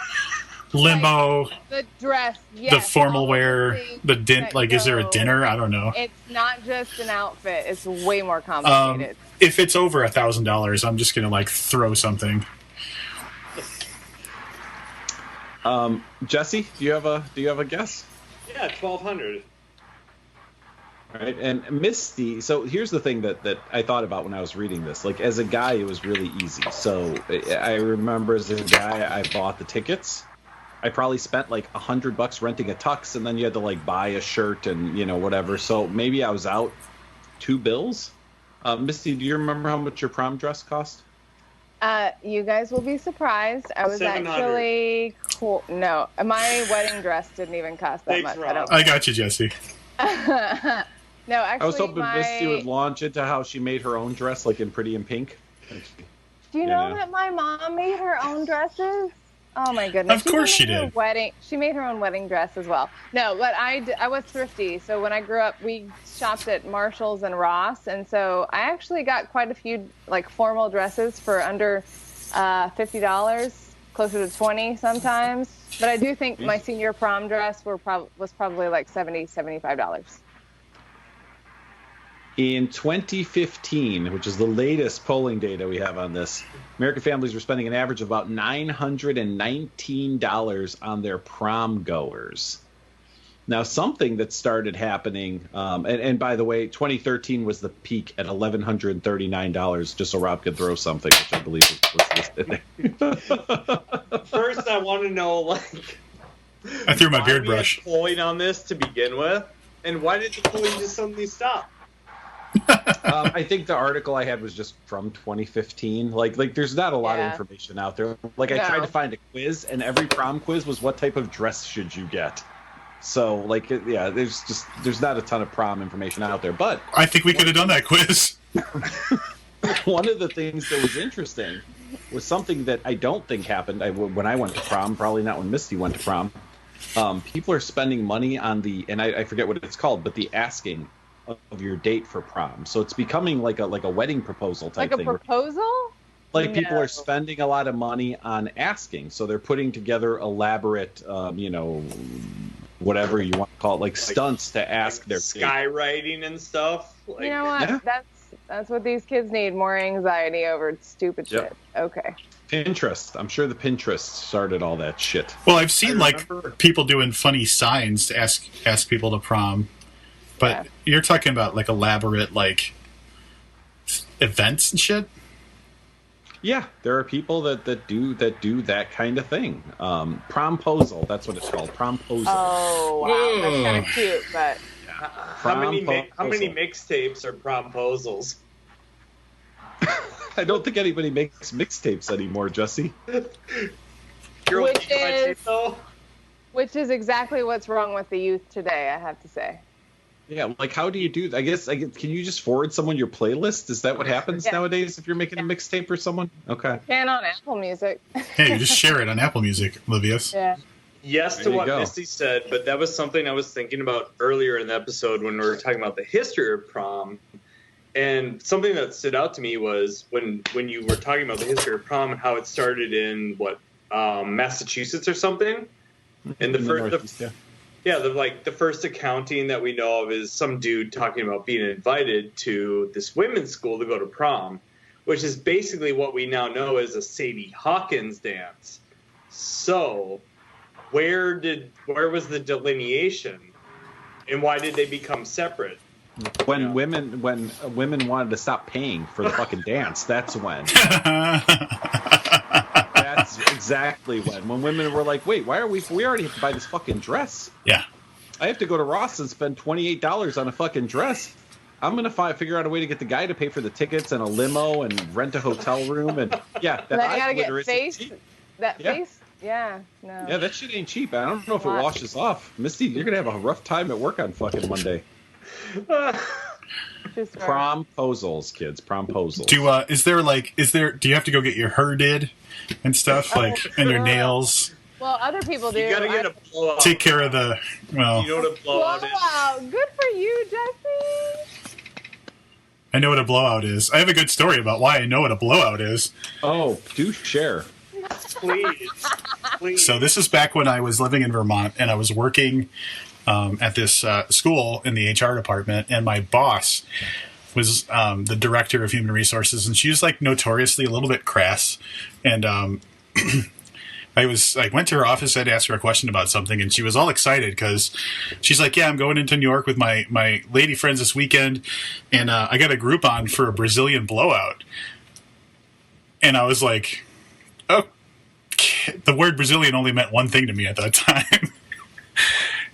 limo, The dress, the yes. formal all of wear, things the din. that Like, is there a go- dinner? I don't know. It's not just an outfit. It's way more complicated. If it's over $1,000, I'm just gonna like throw something. Jesse, do you have a guess? Yeah, 1,200. Right, and Misty. So here's the thing that I thought about when I was reading this. Like as a guy, it was really easy. So I remember as a guy, I bought the tickets. I probably spent like $100 renting a tux, and then you had to like buy a shirt and whatever. So maybe I was out $2 bills. Misty, do you remember how much your prom dress cost? You guys will be surprised. I was 700. actually cool. No, my wedding dress didn't even cost that Thanks, much. I don't. I got you, Jesse. No, actually, I was hoping Misty would launch into how she made her own dress, like in Pretty in Pink. Do you know Yeah. that my mom made her own dresses? Oh my goodness! Of course she made her did. She made her own wedding dress as well. No, but I was thrifty. So when I grew up, we shopped at Marshalls and Ross, and so I actually got quite a few like formal dresses for under $50, closer to $20 sometimes. But I do think my senior prom dress was probably like $75. In 2015, which is the latest polling data we have on this, American families were spending an average of about $919 on their prom goers. Now, something that started happening, and by the way, 2013 was the peak at $1,139, just so Rob could throw something, which I believe was listed there. First, I want to know, like, I threw my why beard we had brush. polling on this to begin with, and why did the polling just suddenly stop? I think the article I had was just from 2015. Like there's not a lot of Yeah. information out there. Like I No. tried to find a quiz, and every prom quiz was what type of dress should you get. So there's not a ton of prom information out there. But I think we could have done that quiz. one of the things that was interesting was something that I don't think happened when I went to prom. Probably not when Misty went to prom. People are spending money on and I forget what it's called, but the asking of your date for prom. So it's becoming like a wedding proposal type Like a thing. proposal? Like people No. are spending a lot of money on asking. So they're putting together elaborate, whatever you want to call it, like stunts to ask their date. skywriting and stuff. Like, You know what? Yeah. That's what these kids need, more anxiety over stupid Yep. shit. Okay. Pinterest. I'm sure the Pinterest started all that shit. Well, I've seen like remember- people doing funny signs to ask people to prom, but Yeah. you're talking about like elaborate like events and shit. Yeah, there are people that do that kind of thing. Promposal, that's what it's called. Promposal. Oh wow, that's kind of cute, but how many Promposal. mixtapes are promposals? I don't think anybody makes mixtapes anymore, Jesse. Girl, Which do you like is- it, though? which is exactly what's wrong with the youth today, I have to say. Yeah, like how do you do? I guess can you just forward someone your playlist? Is that what happens Yeah. nowadays if you're making a mixtape or someone? Okay. And on Apple Music. Hey, you just share it on Apple Music, Livius. Yeah. Yes There to you what go. Misty said, but that was something I was thinking about earlier in the episode when we were talking about the history of prom. And something that stood out to me was when you were talking about the history of prom and how it started in Massachusetts or something. And In the Northeast, yeah. the first accounting that we know of is some dude talking about being invited to this women's school to go to prom, which is basically what we now know as a Sadie Hawkins dance. So, where was the delineation, and why did they become separate? When women wanted to stop paying for the fucking dance, that's when. That's exactly when women were like, "Wait, why are we already have to buy this fucking dress? Yeah. I have to go to Ross and spend $28 on a fucking dress. I'm gonna figure out a way to get the guy to pay for the tickets and a limo and rent a hotel room and that Then you gotta eye get glitter isn't face. cheap. That Yeah. face? Yeah. No. Yeah, that shit ain't cheap. I don't know if it Lot. washes off. Misty, you're gonna have a rough time at work on fucking Monday. True story. Promposals, kids. Promposals. Do you have to go get your hair did and stuff like and your nails? Well, other people do. You gotta get a blowout. Take care of the, well, You know what a blowout is? Blowout. Good for you, Jesse. I know what a blowout is. I have a good story about why I know what a blowout is. Oh, do share. Please. Please. So this is back when I was living in Vermont, and I was working at this school in the HR department, and my boss was the director of human resources, and she was like notoriously a little bit crass. And I went to her office, I had to ask her a question about something, and she was all excited because she's like, yeah, I'm going into New York with my lady friends this weekend, and I got a Groupon for a Brazilian blowout. And I was like, oh, the word Brazilian only meant one thing to me at that time.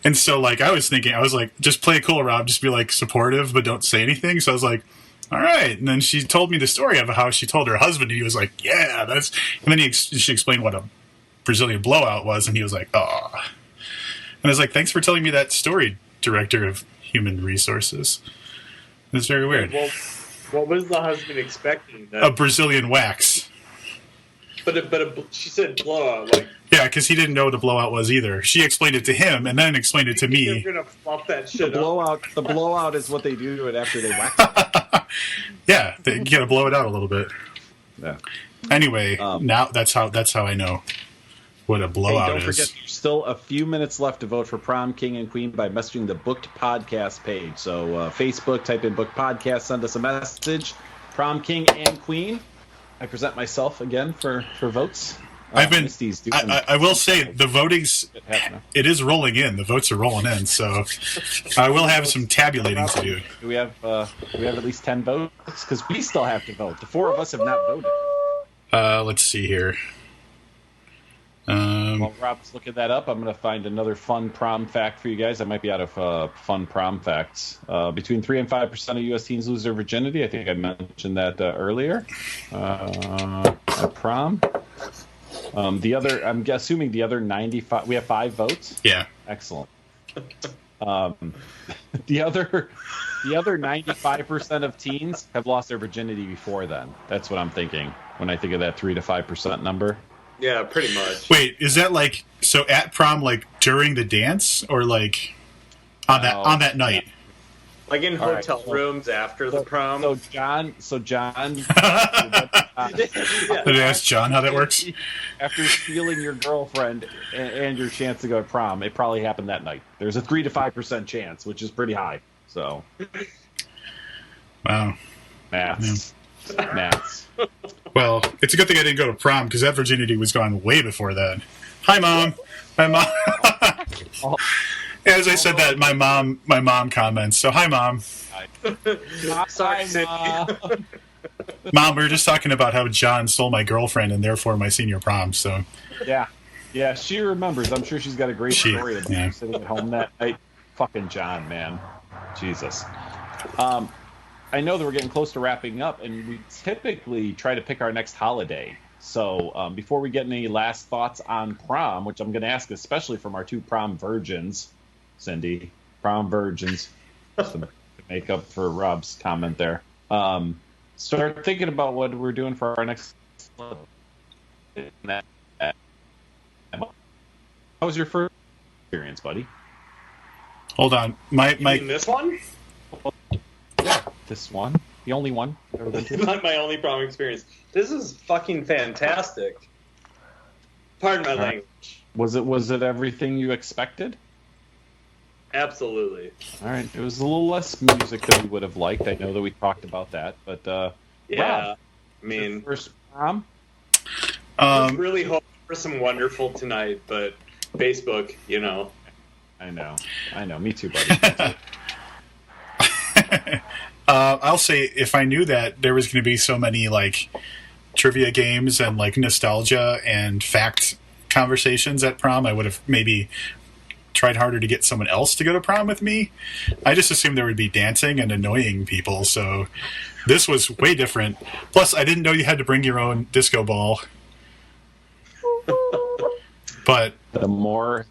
And so, like, I was like, just play it cool, Rob. Just be, like, supportive, but don't say anything. So I was like, all right. And then she told me the story of how she told her husband, and he was like, yeah, that's... And then she explained what a Brazilian blowout was, and he was like, oh. And I was like, thanks for telling me that story, Director of Human Resources. It was very weird. Well, what was the husband expecting? A Brazilian wax. But she said blowout, like... Yeah, because he didn't know what a blowout was either. She explained it to him, and then explained it to me. You're gonna fluff that shit The blowout is what they do to it after they wax it. Yeah, you gotta blow it out a little bit. Yeah. Anyway, now that's how I know what a blowout Don't is. forget, there's still a few minutes left to vote for Prom King and Queen by messaging the Booked Podcast page. So Facebook, type in Booked Podcast, send us a message. Prom King and Queen. I present myself again for votes. I will say the voting's it is rolling in. The votes are rolling in, so I will have some tabulating to do. Do we have at least 10 votes? Because we still have to vote. The four of us have not voted. Let's see here. While Rob's looking that up, I'm going to find another fun prom fact for you guys. I might be out of fun prom facts. Between 3 and 5% of U.S. teens lose their virginity. I think I mentioned that earlier. At prom. I'm assuming the other 95. We have 5 votes. Yeah. Excellent. The other 95% of teens have lost their virginity before then. That's what I'm thinking when I think of that 3 to 5% number. Yeah, pretty much. Wait, is that like so at prom, like during the dance, or like on that night? Like in hotel rooms after the prom. So John. Did I ask John how that works? After stealing your girlfriend and your chance to go to prom, it probably happened that night. There's a 3 to 5% chance, which is pretty high. So, wow, maths. Well, it's a good thing I didn't go to prom because that virginity was gone way before that. Hi, Mom. My mom. As I said that, my mom comments. So, hi, Mom. Sorry, Mom. Mom, we were just talking about how John stole my girlfriend and therefore my senior prom. So, yeah, she remembers. I'm sure she's got a great story about sitting at home that night. Fucking John, man, Jesus. I know that we're getting close to wrapping up, and we typically try to pick our next holiday. So before we get any last thoughts on prom, which I'm going to ask especially from our 2 prom virgins, Cindy, prom virgins, just to make up for Rob's comment there. Start thinking about what we're doing for our next. How was your first experience, buddy? Hold on, my this one? Yeah, this one, the only one. Not my only prom experience. This is fucking fantastic. Pardon my language. Was it everything you expected? Absolutely. All right. It was a little less music than we would have liked. I know that we talked about that, but yeah. Rob, I mean, first prom. I was really hoping for some wonderful tonight, but Facebook, you know. I know. Me too, buddy. I'll say if I knew that there was going to be so many like trivia games and like nostalgia and fact conversations at prom, I would have maybe tried harder to get someone else to go to prom with me. I just assumed there would be dancing and annoying people, so this was way different. Plus, I didn't know you had to bring your own disco ball. But the more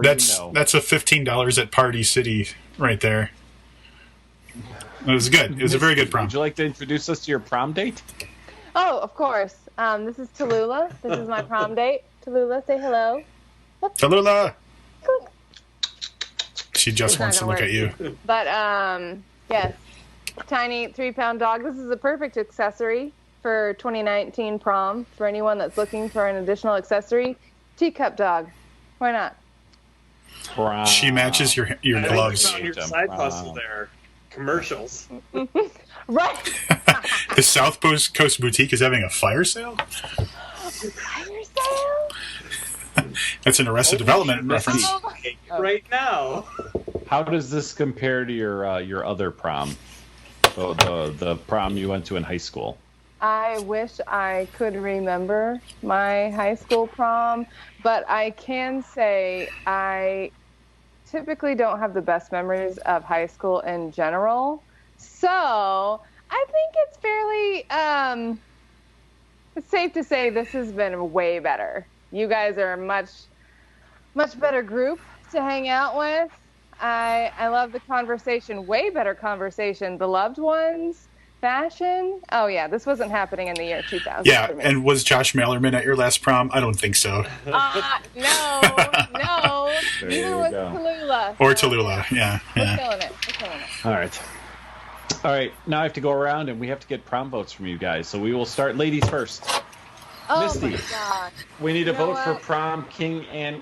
that's you know. That's a $15 at Party City right there. It was good. It was a very good prom. Would you like to introduce us to your prom date? Oh, of course. This is Tallulah. This is my prom date. Tallulah, say hello. Tallulah! She just It's not wants to gonna look work. at you. But yes, tiny 3-pound dog. This is a perfect accessory for 2019 prom for anyone that's looking for an additional accessory. Teacup dog. Why not? Prom. She matches your I think you gloves. found your side hustle there. Commercials. Right. The South Coast Boutique is having a fire sale? Fire sale? That's an Arrested Development Missy. reference. Right now. How does this compare to your other prom? The prom you went to in high school? I wish I could remember my high school prom, but I can say I typically don't have the best memories of high school in general. So I think it's fairly, it's safe to say this has been way better. You guys are a much better group to hang out with. I love the conversation, way better conversation. The loved ones, fashion. Oh yeah, this wasn't happening in the year 2000. Yeah, for me. and was Josh Mallerman at your last prom? I don't think so. No. There Neither you was go. Tallulah. Or Tallulah, yeah. We're yeah. killing it. We're killing it. All right. Now I have to go around and we have to get prom votes from you guys. So we will start ladies first. Oh Misty. my god. We need a You know vote for what? prom king and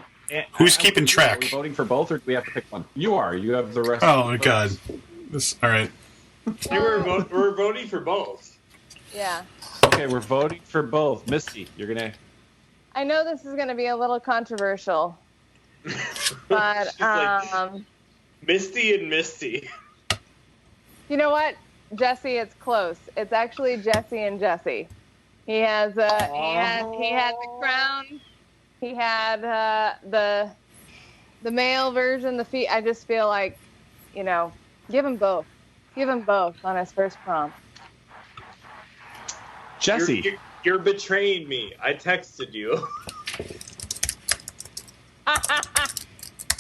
Who's keeping track? Are we voting for both, or do we have to pick one? You are. You have the rest. Oh, my of the God. votes. All right. We're voting for both. Yeah. Okay, we're voting for both. Misty, you're gonna. I know this is going to be a little controversial, but She's like, Misty and Misty. you know what, Jesse? It's close. It's actually Jesse and Jesse. He has he had the crown. He had the male version. I just feel like, give him both. Give him both on his first prom. Jesse. You're betraying me. I texted you.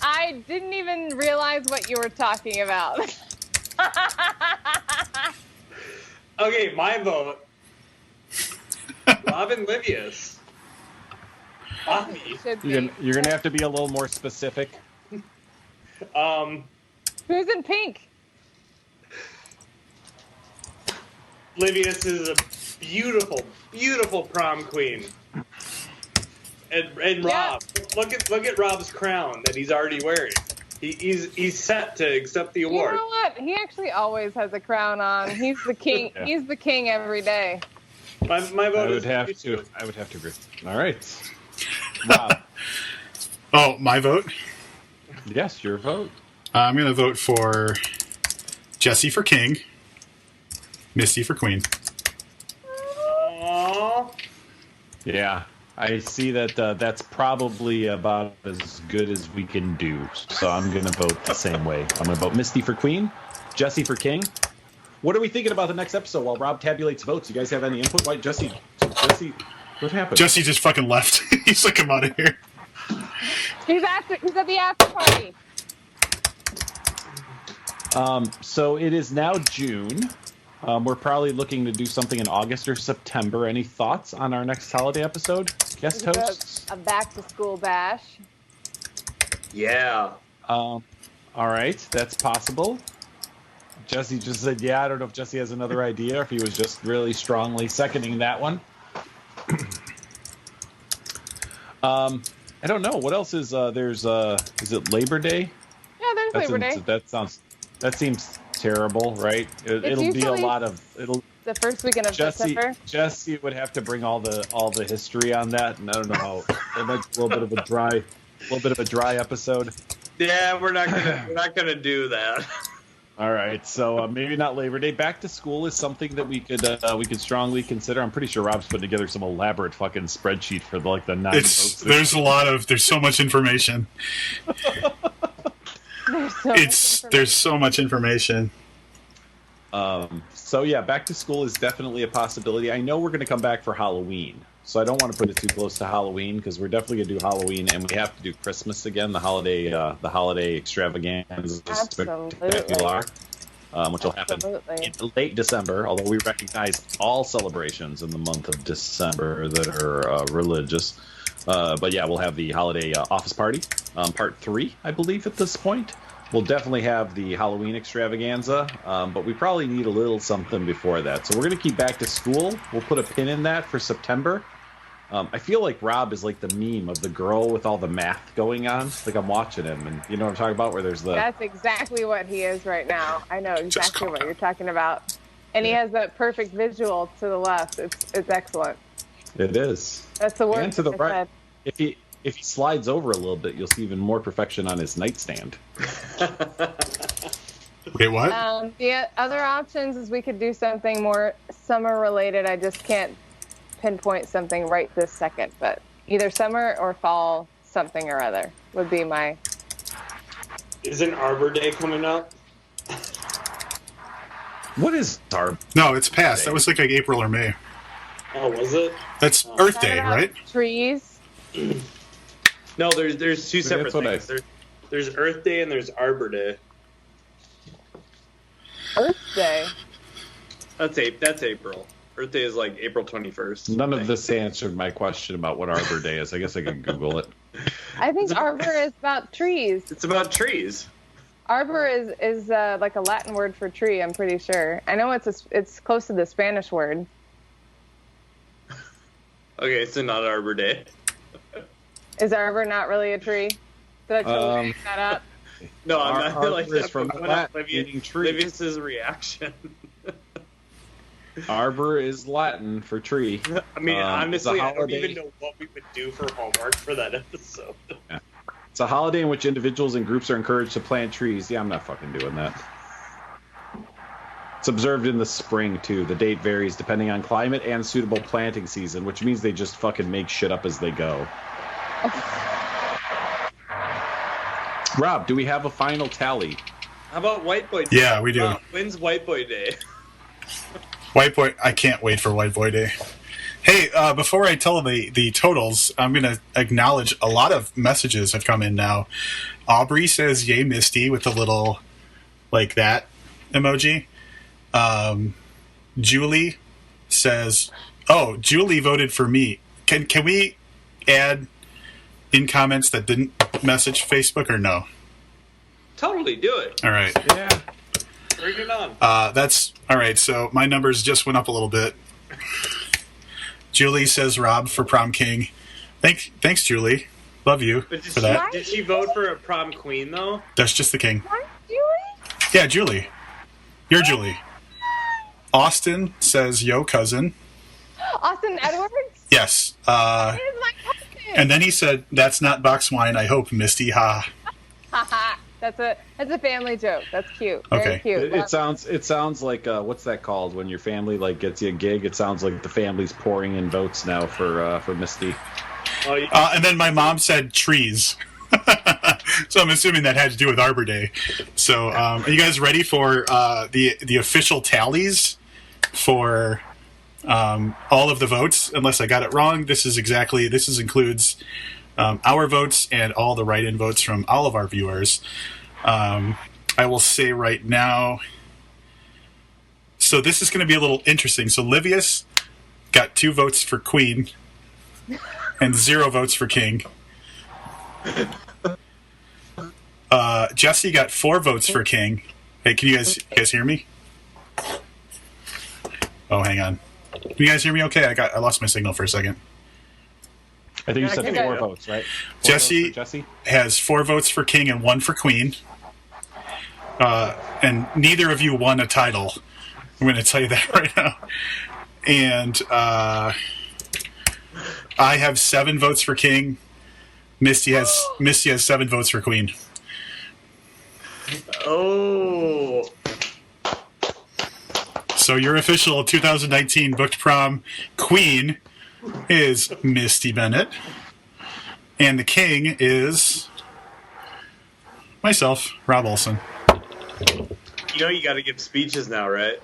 I didn't even realize what you were talking about. Okay, my vote. Robin Livius. Bobby. Should be. You're gonna have to be a little more specific. Who's in pink? Livius is a beautiful, beautiful prom queen. And Rob, look at Rob's crown that he's already wearing. He's set to accept the award. You know what? He actually always has a crown on. He's the king. Yeah. He's the king every day. My vote I would is have to. I would have to agree. All right. Rob. Oh, my vote? Yes, your vote. I'm going to vote for Jesse for king, Misty for queen. Aww. Yeah, I see that that's probably about as good as we can do. So I'm going to vote the same way. I'm going to vote Misty for queen, Jesse for king. What are we thinking about the next episode while Rob tabulates votes? You guys have any input? Why, Jesse, what happened? Jesse just fucking left. He's like, I'm out of here. He's at the after party. So it is now June. We're probably looking to do something in August or September. Any thoughts on our next holiday episode? Guest hosts? A back to school bash. Yeah. All right, that's possible. Jesse just said, yeah. I don't know if Jesse has another idea or if he was just really strongly seconding that one. I don't know. What else is there's is it Labor Day? Yeah, there's Labor Day. That seems terrible, right? It'll be a usually lot of The first weekend of September. Jesse would have to bring all the history on that, and I don't know how. It might be a little bit of a dry episode. Yeah, we're not gonna do that. All right, so maybe not Labor Day. Back to school is something that we could strongly consider. I'm pretty sure Rob's putting together some elaborate fucking spreadsheet for the 9 votes. There's so much information. There's so much information. So yeah, back to school is definitely a possibility. I know we're going to come back for Halloween, so I don't want to put it too close to Halloween because we're definitely going to do Halloween, and we have to do Christmas again, the holiday extravaganza spectacular, which will happen in late December. Although we recognize all celebrations in the month of December that are religious. But yeah, we'll have the holiday office party, part 3, I believe, at this point. We'll definitely have the Halloween extravaganza, but we probably need a little something before that. So we're going to keep back to school. We'll put a pin in that for September. I feel like Rob is like the meme of the girl with all the math going on. Like I'm watching him, and you know what I'm talking about? Where there's the... That's exactly what he is right now. I know exactly what you're talking about. And he has that perfect visual to the left. It's excellent. It is. That's the word. And to the I right. said. If he slides over a little bit, you'll see even more perfection on his nightstand. Wait, what? The other options is we could do something more summer related. I just can't pinpoint something right this second, but either summer or fall something or other would be my... Isn't Arbor Day coming up? What is Arbor? No, it's past. That was like April or May. Oh, was it? That's Earth Day, right? Trees. No, there's two separate That's what things. There's Earth Day and there's Arbor Day. Earth Day. That's April. Earth Day is like April 21st. None of this answered my question about what Arbor Day is. I guess I could Google it. I think arbor is about trees. It's about trees. Arbor is like a Latin word for tree. I'm pretty sure. I know it's close to the Spanish word. Okay, so not Arbor Day. Is arbor not really a tree? Did I totally make that up? No, I'm not like Arbor is that. from From Latin, meaning tree. Livius's reaction. Arbor is Latin for tree. I mean, honestly, I don't holiday. even know what we would do for homework for that episode. Yeah. It's a holiday in which individuals and groups are encouraged to plant trees. Yeah, I'm not fucking doing that. It's observed in the spring, too. The date varies depending on climate and suitable planting season, which means they just fucking make shit up as they go. Rob, do we have a final tally? How about White Boy Day? Yeah, we do. When's White Boy Day? White Boy, I can't wait for White Boy Day. Hey, before I tell the totals, I'm going to acknowledge a lot of messages have come in now. Aubrey says, yay, Misty, with a little, like that emoji. Julie says, oh, Julie voted for me. Can we add in comments that didn't message Facebook or no? Totally, do it. All right. Yeah. Bring it on. That's all right. So my numbers just went up a little bit. Julie says Rob for prom king. Thanks, Julie. Love you But for that. did she vote for a prom queen, though? That's just the king. What, Julie? Yeah, Julie. You're Julie. Austin says yo cousin. Austin Edwards? Yes. That is my cousin. And then he said, "That's not box wine. I hope, Misty." Ha. Haha. That's a family joke. That's cute. Very Okay. cute. It sounds like what's that called when your family like gets you a gig? It sounds like the family's pouring in votes now for Misty. Oh, yeah. And then my mom said trees. So I'm assuming that had to do with Arbor Day. So are you guys ready for the official tallies for all of the votes? Unless I got it wrong, this includes our votes and all the write-in votes from all of our viewers. I will say right now, so this is going to be a little interesting. So Livius got 2 votes for Queen and 0 votes for King. Jesse got 4 votes for King. Hey, can you guys hear me? Oh, hang on. Can you guys hear me okay? I lost my signal for a second. I think you said Okay. 4 votes, right? Jesse has 4 votes for King and 1 for Queen. And neither of you won a title. I'm going to tell you that right now. And I have 7 votes for King. Misty has 7 votes for Queen. Oh. So your official 2019 booked prom queen is Misty Bennett, and the king is myself, Rob Olson. You know you got to give speeches now, right?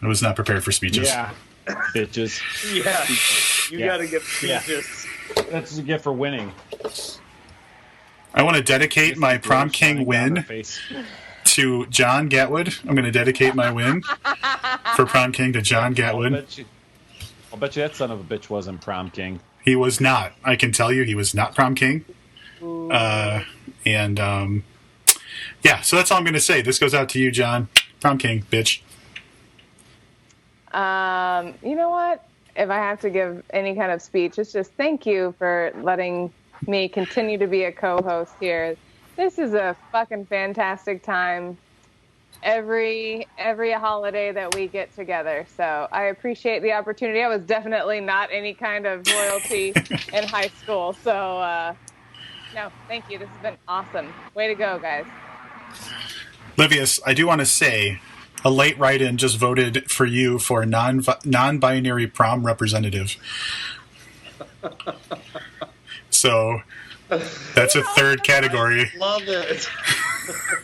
I was not prepared for speeches. Yeah, bitches. Yeah. You Yeah. got to give Yeah. speeches. That's what you get for winning. I want to dedicate my prom king win to John Gatwood. I'm going to dedicate my win for prom king to John Gatwood. I'll bet you that son of a bitch wasn't prom king. He was not. I can tell you, he was not prom king. Yeah, so that's all I'm going to say. This goes out to you, John. Prom king, bitch. You know what? If I have to give any kind of speech, it's just thank you for letting me continue to be a co-host here. This is a fucking fantastic time. Every holiday that we get together. So I appreciate the opportunity. I was definitely not any kind of royalty in high school. So, no, thank you. This has been awesome. Way to go, guys. Livius, I do want to say, a late write-in just voted for you for non-binary prom representative. So that's a third category. Love it.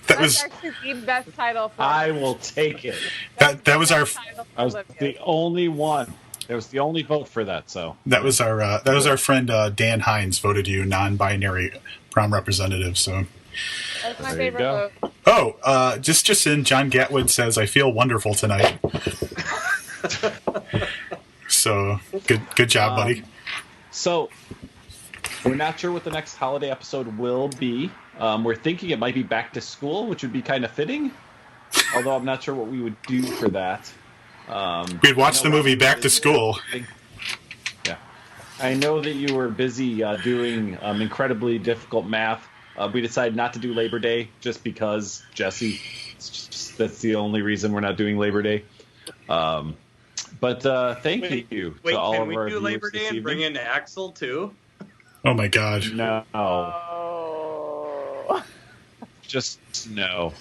That's actually the best title for I will take it. That was our. I was the only one. It was the only vote for that. So That was our friend Dan Hines voted you non-binary prom representative. So. That's my There you favorite go. vote. Oh, just in, John Gatwood says, I feel wonderful tonight. So, good job, buddy. So, we're not sure what the next holiday episode will be. We're thinking it might be back to school, which would be kind of fitting. Although I'm not sure what we would do for that. We'd watch the movie Back to School. Yeah. I know that you were busy doing incredibly difficult math. We decided not to do Labor Day just because, Jesse, that's the only reason we're not doing Labor Day. But thank you to all of our Can we do Labor viewers Day and this bring evening. in Axel too? Oh my God. No. Oh. Just no.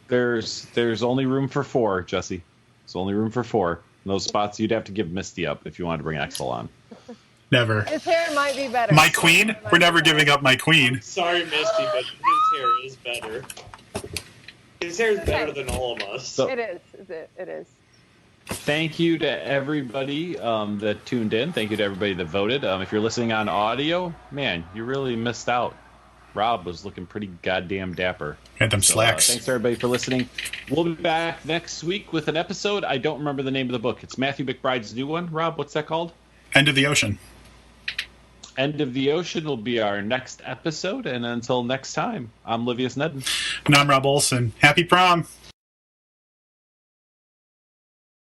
There's only room for 4, Jesse. There's only room for 4. In those spots, you'd have to give Misty up if you wanted to bring Axel on. Never. His hair might be better. My queen? We're never giving up my queen. Sorry, Misty, but his hair is better. His hair is better than all of us. So- It is. It is. Thank you to everybody that tuned in. Thank you to everybody that voted. If you're listening on audio, man, you really missed out. Rob was looking pretty goddamn dapper. And them slacks. Thanks to everybody for listening. We'll be back next week with an episode. I don't remember the name of the book. It's Matthew McBride's new one. Rob, what's that called? End of the Ocean. End of the Ocean will be our next episode. And until next time, I'm Livius Nedden. And I'm Rob Olson. Happy prom.